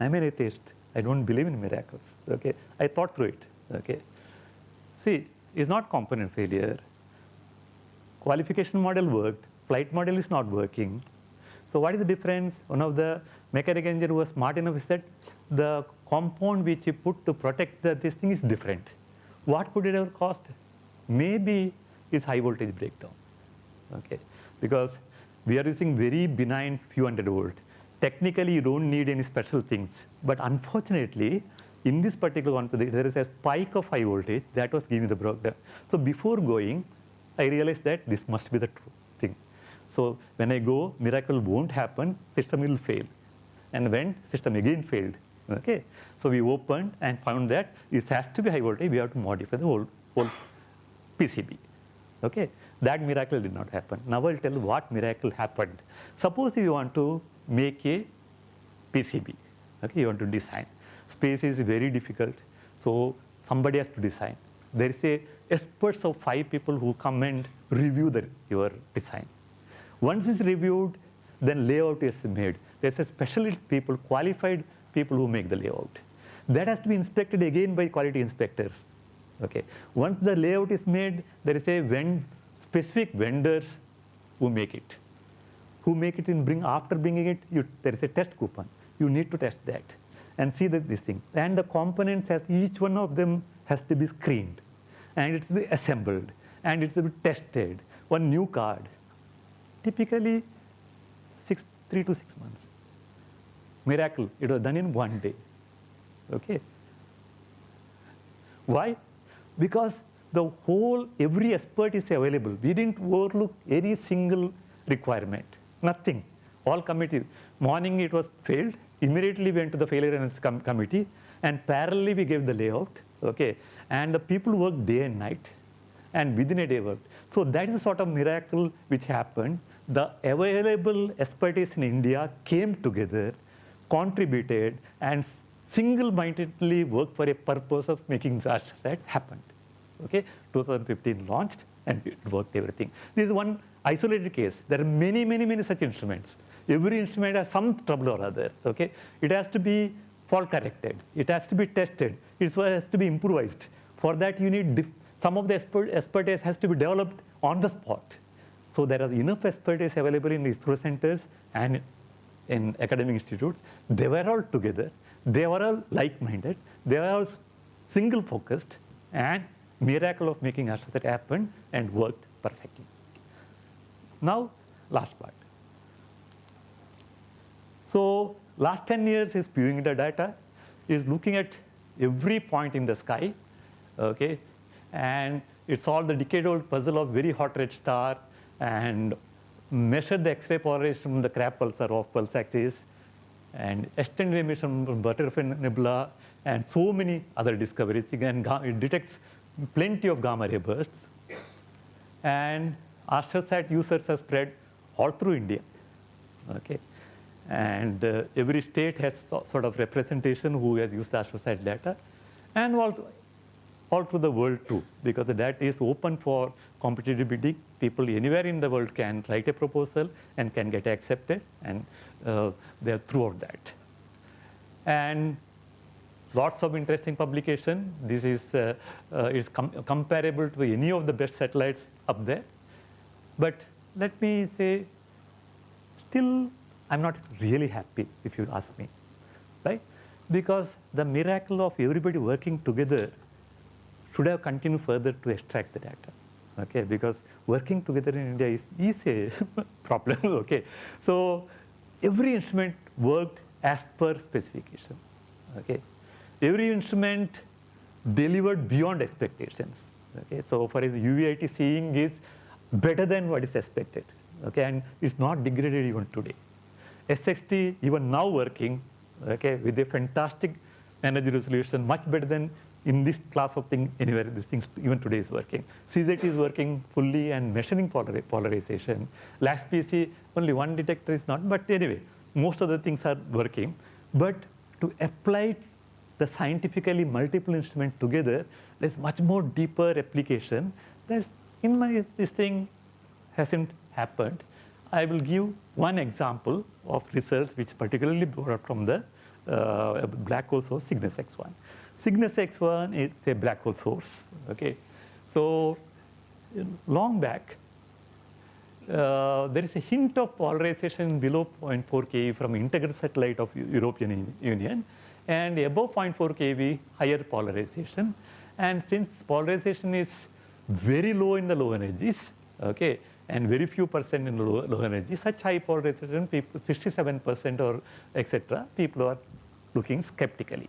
I'm an atheist. I don't believe in miracles. Okay, I thought through it. Okay, see, it's not component failure. Qualification model worked. Flight model is not working. So what is the difference? One of the mechanical engineer who was smart enough said, the compound which you put to protect this thing is different. What could it have cost? Maybe is high voltage breakdown. Okay, because we are using very benign few hundred volt. Technically, you don't need any special things. But unfortunately, in this particular one, there is a spike of high voltage that was giving the breakdown. So before going, I realized that this must be the true thing. So when I go, miracle won't happen, system will fail. And when system again failed, okay? So we opened and found that this has to be high voltage, we have to modify the whole PCB, okay? That miracle did not happen. Now I'll tell you what miracle happened. Suppose you want to make a PCB, okay? You want to design. Space is very difficult, so somebody has to design. There is a experts of 5 people who come and review your design. Once it's reviewed, then layout is made. There's a specialist people, qualified people who make the layout. That has to be inspected again by quality inspectors. Okay. Once the layout is made, there is a specific vendors who make it. Who make it and after bringing it, there is a test coupon. You need to test that and see this thing. And the components, each one of them has to be screened. And it will be assembled, and it will be tested. One new card, typically 3 to 6 months. Miracle, it was done in 1 day. Okay. Why? Because every expert is available. We didn't overlook any single requirement, nothing. All committee. Morning it was failed. Immediately went to the failure analysis committee, and parallelly we gave the layout. Okay, and the people worked day and night, and within a day worked. So that is the sort of miracle which happened. The available expertise in India came together, contributed, and single-mindedly worked for a purpose of making the AstroSat happen. Okay, 2015 launched, and it worked everything. This is one isolated case. There are many, many, many such instruments. Every instrument has some trouble or other. Okay, it has to be fault corrected. It has to be tested. It has to be improvised. For that, you need some of the expertise has to be developed on the spot. So there are enough expertise available in ISRO centers and in academic institutes. They were all together. They were all like-minded. They were all single-focused, and miracle of making AstroSat happen and worked perfectly. Now, last part. So last 10 years is viewing the data, is looking at every point in the sky, okay, and it's all the decade-old puzzle of very hot red star, and measure the X-ray polarization from the Crab pulsar off pulse axis, and extended emission from Butterfly Nebula, and so many other discoveries. Again, it detects plenty of gamma ray bursts, and AstroSat users are spread all through India, okay. And every state has sort of representation who has used the AstroSat data, and all through the world too, because the data is open for competitive bidding. People anywhere in the world can write a proposal and can get accepted, and they are throughout that. And lots of interesting publication. This is comparable to any of the best satellites up there. But let me say, still, I'm not really happy, if you ask me, right? Because the miracle of everybody working together should have continued further to extract the data, okay? Because working together in India is a problem, okay? So every instrument worked as per specification, okay? Every instrument delivered beyond expectations, okay? So for example, UVIT seeing is better than what is expected, okay? And it's not degraded even today. SXT even now working, okay, with a fantastic energy resolution, much better than in this class of thing anywhere. This thing even today is working. CZT is working fully and measuring polarization. LAX-PC, only one detector is not, but anyway, most of the things are working. But to apply the scientifically multiple instruments together, there's much more deeper application. That's this thing hasn't happened. I will give one example of research which particularly brought up from the black hole source Cygnus X1. Cygnus X1 is a black hole source, okay? So long back, there is a hint of polarization below 0.4 keV from integral satellite of European Union, and above 0.4 keV higher polarization. And since polarization is very low in the low energies, okay, and very few percent in low energy, such high polarization, people 67% or etc., people are looking skeptically.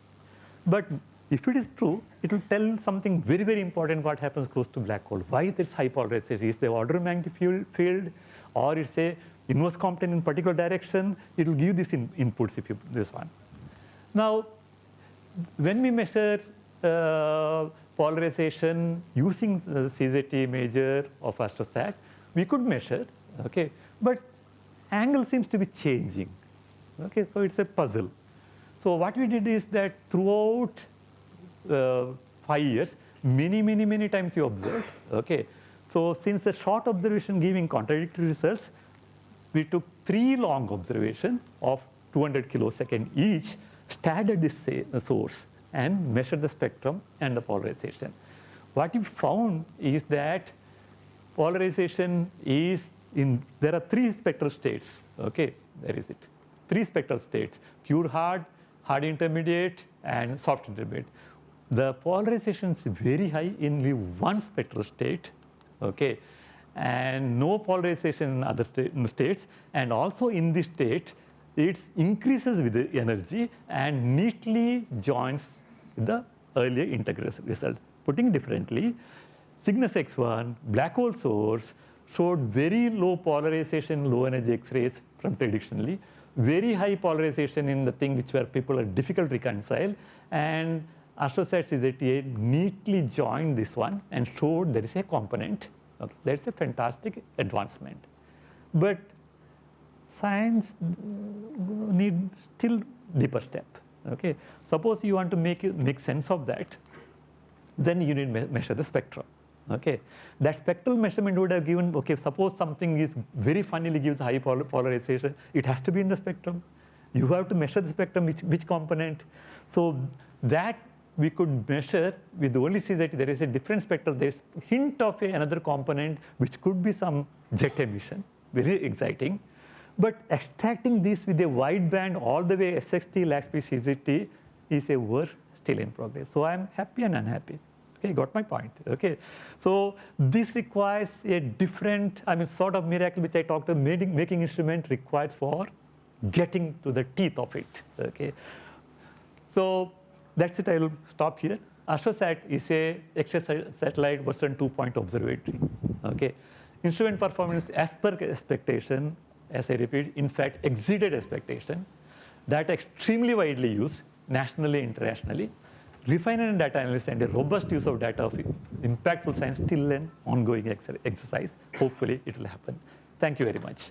But if it is true, it will tell something very, very important what happens close to black hole. Why this high polarization? Is the order of magnitude field, or it's a inverse component in particular direction? It will give this inputs if you this one. Now, when we measure polarization using the CZT measure of AstroSat, we could measure, okay, but angle seems to be changing, okay, so it's a puzzle. So what we did is that throughout 5 years, many times you observed, okay. So since the short observation giving contradictory results, we took 3 long observations of 200 kilosecond each, staggered this source and measured the spectrum and the polarization. What we found is that polarization is there are 3 spectral states, okay, there is it. 3 spectral states, pure hard, hard intermediate, and soft intermediate. The polarization is very high in only one spectral state, okay, and no polarization in other states, and also in this state, it increases with the energy and neatly joins the earlier integral result. Putting differently, Cygnus X1, black hole source, showed very low polarization, low energy X-rays from traditionally, very high polarization in the thing which where people are difficult to reconcile, and AstroSat CZT neatly joined this one and showed there is a component. Okay, that's a fantastic advancement. But science needs still deeper step. Okay, suppose you want to make sense of that, then you need to measure the spectrum. Okay, that spectral measurement would have given, okay, suppose something is very funnily gives high polarization, it has to be in the spectrum. You have to measure the spectrum, which component. So that we could measure with only CZT, there is a different spectrum, there is hint of another component which could be some jet emission, very exciting. But extracting this with a wide band all the way SXT, LAX-PC, CZT is a work still in progress. So I'm happy and unhappy. Okay, got my point. Okay, so this requires a different, sort of miracle which I talked about. Making instrument required for getting to the teeth of it. Okay, so that's it. I will stop here. AstroSat is a extra satellite version 2.0 observatory. Okay, instrument performance as per expectation. As I repeat, in fact, exceeded expectation. Data extremely widely used nationally, internationally. Refinement data analysis and a robust use of data of impactful science still an ongoing exercise. Hopefully, it will happen. Thank you very much.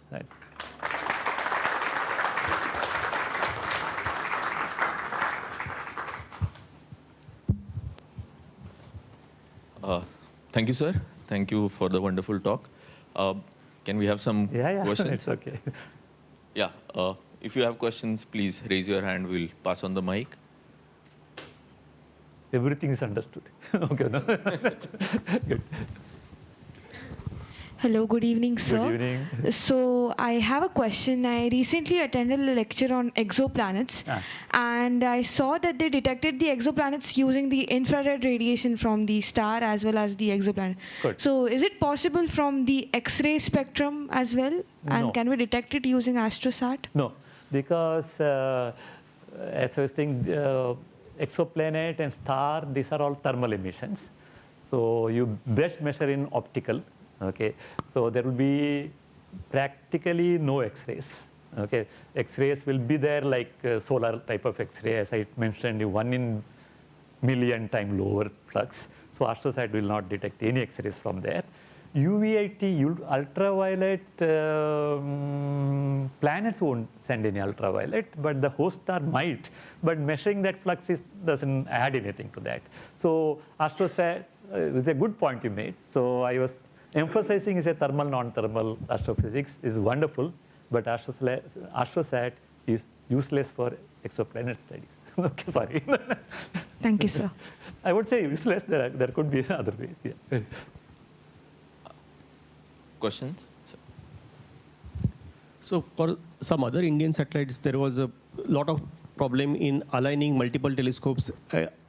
Thank you, sir. Thank you for the wonderful talk. Can we have some questions? It's okay. Yeah, if you have questions, please raise your hand. We'll pass on the mic. Everything is understood. Okay, no? Good. Hello, good evening, sir. Good evening. So I have a question. I recently attended a lecture on exoplanets, and I saw that they detected the exoplanets using the infrared radiation from the star as well as the exoplanet. Good. So is it possible from the X-ray spectrum as well? And No. can we detect it using AstroSat? No, because as I was saying, exoplanet and star, these are all thermal emissions. So you best measure in optical. Okay, so there will be practically no X-rays. Okay, X-rays will be there like solar type of X-ray, as I mentioned, 1 in million time lower flux. So AstroSat will not detect any X-rays from there. UVIT, ultraviolet, planets won't send any ultraviolet, but the host star might. But measuring that flux doesn't add anything to that. So AstroSat is a good point you made. So I was emphasizing is a thermal, non-thermal astrophysics is wonderful, but AstroSat is useless for exoplanet studies. Okay, sorry. Thank you, sir. I would say useless. There could be other ways. Yeah. Questions? So for some other Indian satellites, there was a lot of problem in aligning multiple telescopes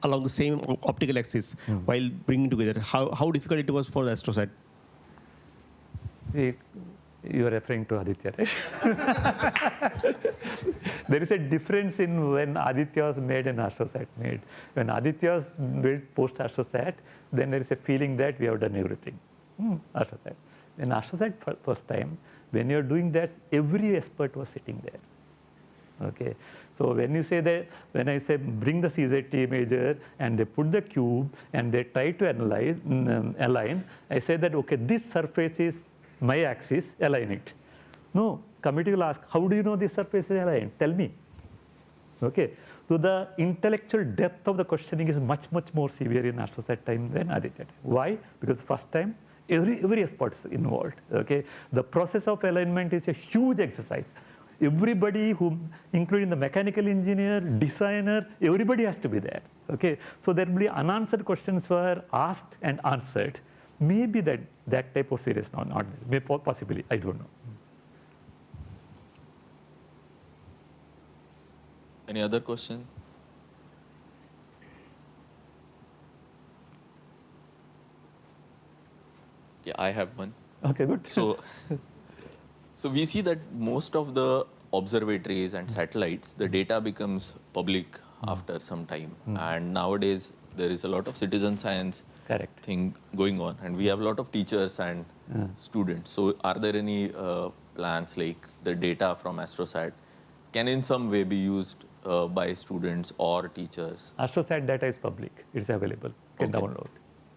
along the same optical axis while bringing together. How difficult it was for the AstroSat? You are referring to Aditya, right? There is a difference in when Aditya was made and AstroSat made. When Aditya was built post AstroSat, then there is a feeling that we have done everything. AstroSat. When AstroSat first time, when you're doing that, every expert was sitting there. Okay, so when you say that, when I say bring the CZT imager and they put the cube and they try to analyze, align, I say that okay, this surface is my axis, align it. No, committee will ask, how do you know this surface is aligned? Tell me. Okay, so the intellectual depth of the questioning is much more severe in AstroSat time than Aditya time. Why? Because first time, every expert is involved. Okay, the process of alignment is a huge exercise. Everybody, including the mechanical engineer, designer, everybody has to be there. Okay, so there will be unanswered questions were asked and answered. Maybe that type of serious, not maybe possibly, I don't know. Any other question? Yeah, I have one. Okay, good. So we see that most of the observatories and satellites, the data becomes public after some time. And nowadays, there is a lot of citizen science Correct. thing going on. And we have a lot of teachers and students. So are there any plans like the data from AstroSat can in some way be used by students or teachers? AstroSat data is public. It's available. You can download.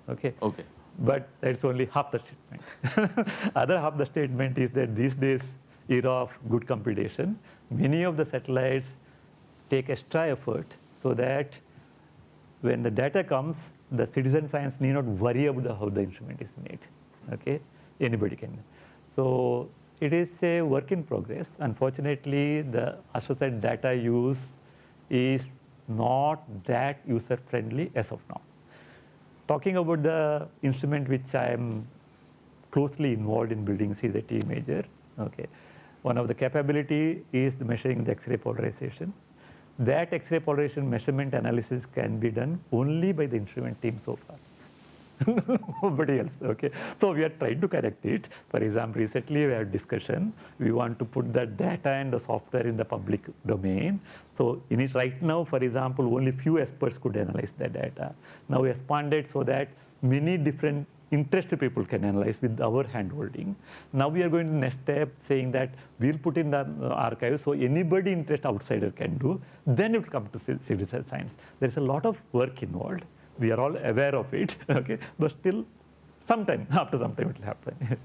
Okay. Okay. But that's only half the statement. Other half the statement is that these days, era of good computation, many of the satellites take extra effort so that when the data comes, the citizen science need not worry about how the instrument is made. Okay, anybody can. So it is a work in progress. Unfortunately, the AstroSat data use is not that user friendly as of now. Talking about the instrument which I am closely involved in building, CZT imager. Okay, one of the capability is the measuring the X-ray polarization. That X-ray polarization measurement analysis can be done only by the instrument team so far. Nobody else. Okay, so we are trying to correct it. For example, recently we had discussion. We want to put the data and the software in the public domain. So in it right now, for example, only few experts could analyze the data. Now we expanded so that many different interested people can analyze with our handholding. Now we are going to the next step saying that we'll put in the archive so anybody interested outsider can do. Then it will come to citizen science. There's a lot of work involved. We are all aware of it, okay? But still, after some time it will happen.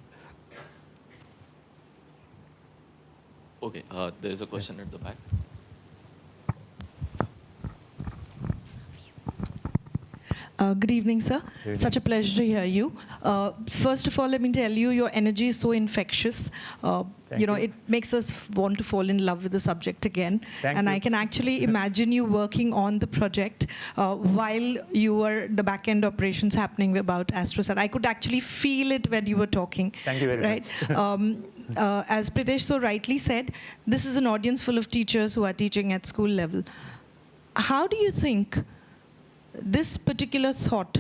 Okay, there is a question at the back. Good evening, sir. Good Such a pleasure to hear you. First of all, let me tell you, your energy is so infectious. Thank you. It makes us want to fall in love with the subject again. Thank and you. I can actually imagine you working on the project while you were the back-end operations happening about AstroSat. I could actually feel it when you were talking. Thank you very right? much. As Pritesh so rightly said, this is an audience full of teachers who are teaching at school level. How do you think this particular thought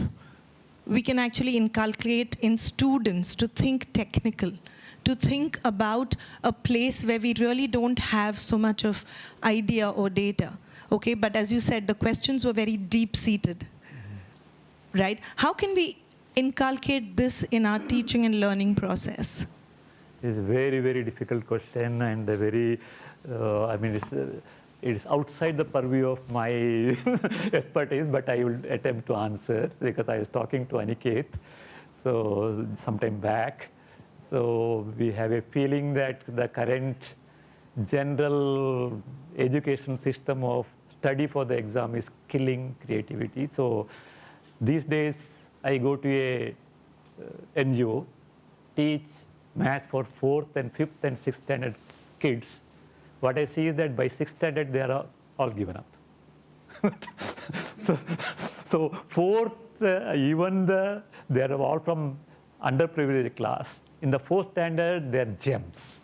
we can actually inculcate in students to think technical, to think about a place where we really don't have so much of idea or data, okay? But as you said, the questions were very deep-seated, right? How can we inculcate this in our teaching and learning process? It's a very, very difficult question, and a very, it's outside the purview of my expertise, but I will attempt to answer because I was talking to Aniket so sometime back. So we have a feeling that the current general education system of study for the exam is killing creativity. So these days I go to a NGO, teach maths for 4th and 5th and 6th standard kids. What I see is that by 6th standard, they are all given up. so 4th, they are all from underprivileged class. In the 4th standard, they are gems.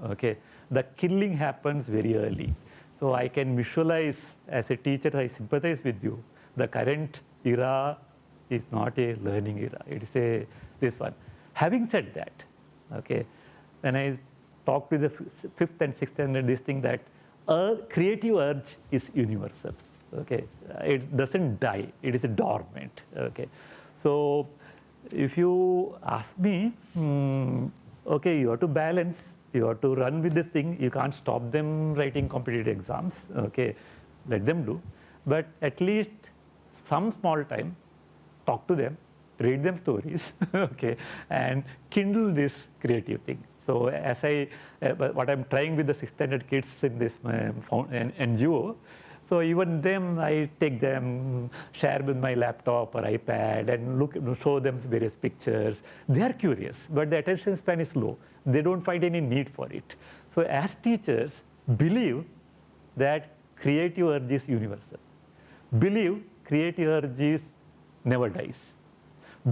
Okay, the killing happens very early. So I can visualize as a teacher, I sympathize with you. The current era is not a learning era. It is this one. Having said that, okay, when I talk to the 5th and 6th standard, this thing that a creative urge is universal. Okay, it doesn't die. It is dormant. Okay, so if you ask me, okay, you have to balance. You have to run with this thing. You can't stop them writing competitive exams. Okay, let them do. But at least some small time, talk to them, read them stories, okay, and kindle this creative thing. So as what I'm trying with the 6th standard kids in this NGO, so even them, I take them, share with my laptop or iPad and show them various pictures. They are curious, but the attention span is low. They don't find any need for it. So as teachers, believe that creative urge is universal. Believe creative urge never dies.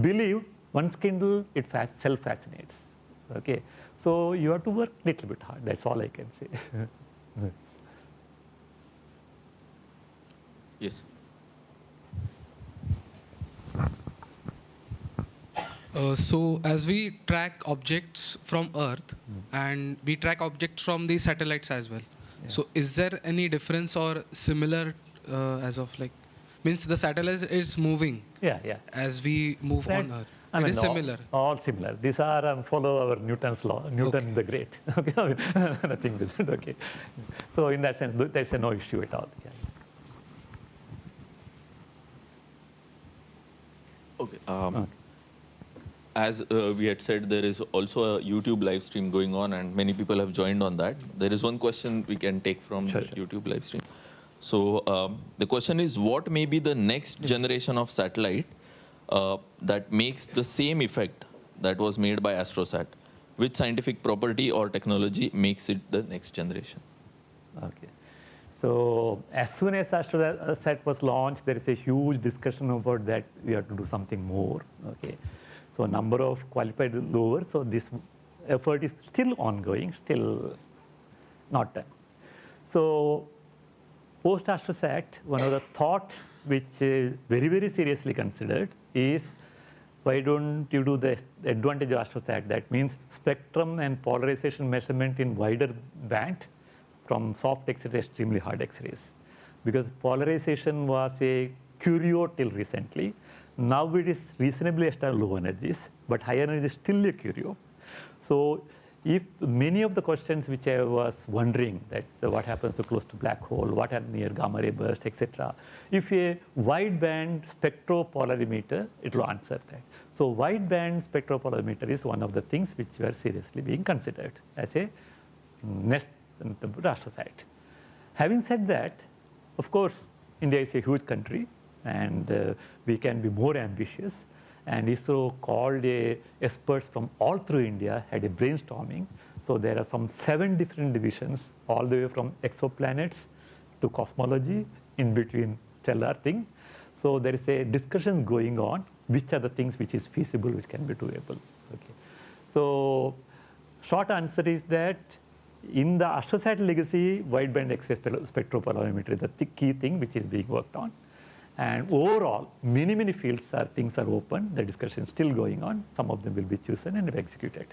Believe once kindled, it self-fascinates. Okay, so you have to work a little bit hard. That's all I can say. Yes. So as we track objects from Earth and we track objects from the satellites as well. Yeah. So is there any difference or similar as of like, means the satellite is moving Yeah. as we move on Earth? It is similar. All similar. These are follow our Newton's law, Newton the Great. Okay, nothing different. Okay, so in that sense, there's no issue at all. Yeah. Okay. As we had said, there is also a YouTube live stream going on, and many people have joined on that. There is one question we can take from the YouTube live stream. So the question is, what may be the next generation of satellite that makes the same effect that was made by AstroSat? Which scientific property or technology makes it the next generation? Okay. So as soon as AstroSat was launched, there is a huge discussion about that we have to do something more. Okay. So a number of qualified rovers. So this effort is still ongoing, still not done. So post AstroSat, one of the thought which is very, very seriously considered is, why don't you do the advantage of AstroSat? That means spectrum and polarization measurement in wider band from soft X-ray to extremely hard X-rays. Because polarization was a curio till recently. Now it is reasonably at low energies, but high energy is still a curio. So if many of the questions which I was wondering, that what happens to close to black hole, what happens near gamma ray burst, etc. If a wideband spectropolarimeter, it will answer that. So wideband spectropolarimeter is one of the things which were seriously being considered as a next AstroSat. Having said that, of course, India is a huge country. and we can be more ambitious. And ISRO called experts from all through India, had a brainstorming. So there are some 7 different divisions, all the way from exoplanets to cosmology, in between stellar thing. So there is a discussion going on, which are the things which is feasible, which can be doable. Okay. So short answer is that in the AstroSat legacy, wideband X-ray spectropolarimetry, the key thing which is being worked on. And overall, many fields things are open. The discussion is still going on. Some of them will be chosen and executed.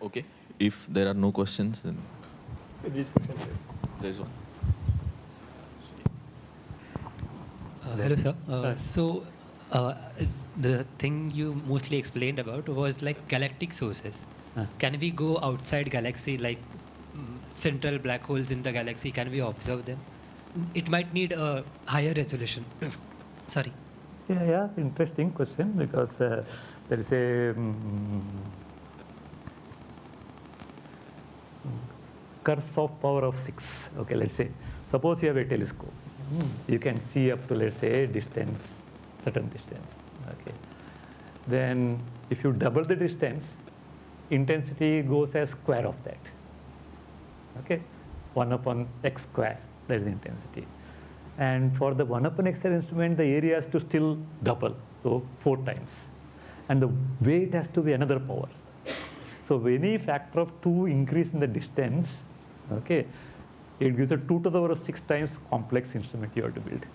Okay. If there are no questions, then there's one. Hello, sir. The thing you mostly explained about was like galactic sources. Can we go outside galaxy, like central black holes in the galaxy? Can we observe them? It might need a higher resolution. Sorry. Yeah, interesting question, because there is a curse of power of 6. Okay, let's say, suppose you have a telescope. You can see up to, let's say, distance, certain distance. Okay. Then if you double the distance, intensity goes as square of that. Okay, 1 upon x square, that is the intensity. And for the 1 upon x instrument, the area has to still double, so 4 times. And the weight has to be another power. So any factor of 2 increase in the distance, okay, it gives a 2 to the power of 6 times complex instrument you have to build.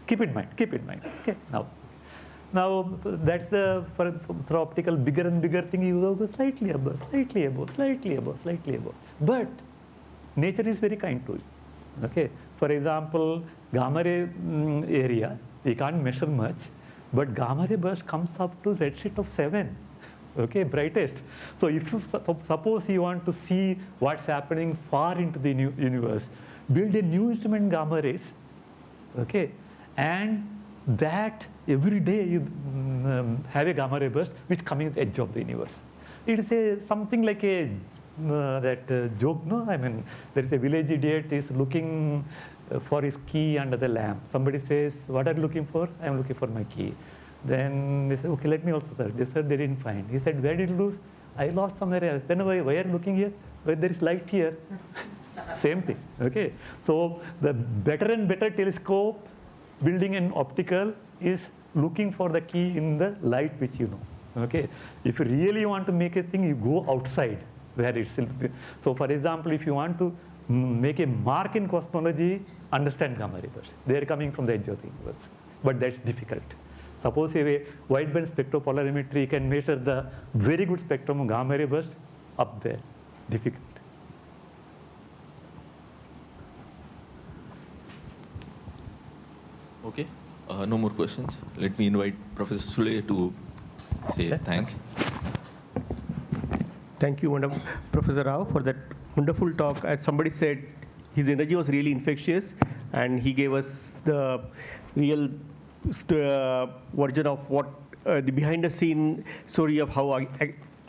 Keep in mind. Okay, now that's the, for optical, bigger and bigger thing, you go slightly above. But nature is very kind to you. Okay, for example, gamma ray area, we can't measure much, but gamma ray burst comes up to redshift of 7. Okay, brightest. So if you suppose you want to see what's happening far into the universe, build a new instrument gamma rays, okay, and that every day you have a gamma ray burst which coming at the edge of the universe. It is something like a joke, no? I mean, there is a village idiot is looking for his key under the lamp. Somebody says, "What are you looking for?" "I am looking for my key." Then they say, "Okay, let me also search." They said they didn't find. He said, "Where did you lose?" "I lost somewhere else." "Then why are you looking here? Well, there is light here." Same thing. Okay. So the better and better telescope building an optical is looking for the key in the light which you know. Okay. If you really want to make a thing, you go outside where it's. So for example, if you want to make a mark in cosmology, understand gamma ray bursts. They are coming from the edge of the universe. But that's difficult. Suppose you have a wideband spectropolarimetry, you can measure the very good spectrum of gamma ray burst up there. Difficult. Okay, no more questions. Let me invite Professor Sule to say thanks. Thank you, Madam Professor Rao, for that wonderful talk. As somebody said, his energy was really infectious, and he gave us the real version of what the behind-the-scene story of how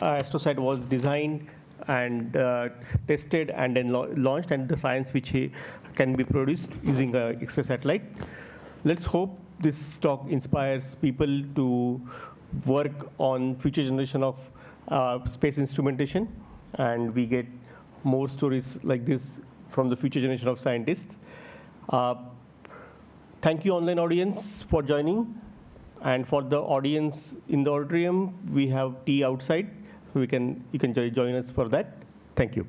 AstroSat was designed and tested and then launched, and the science which can be produced using an X-ray satellite. Let's hope this talk inspires people to work on future generation of space instrumentation, and we get more stories like this from the future generation of scientists. Thank you, online audience, for joining. And for the audience in the auditorium, we have tea outside, so you can join us for that. Thank you.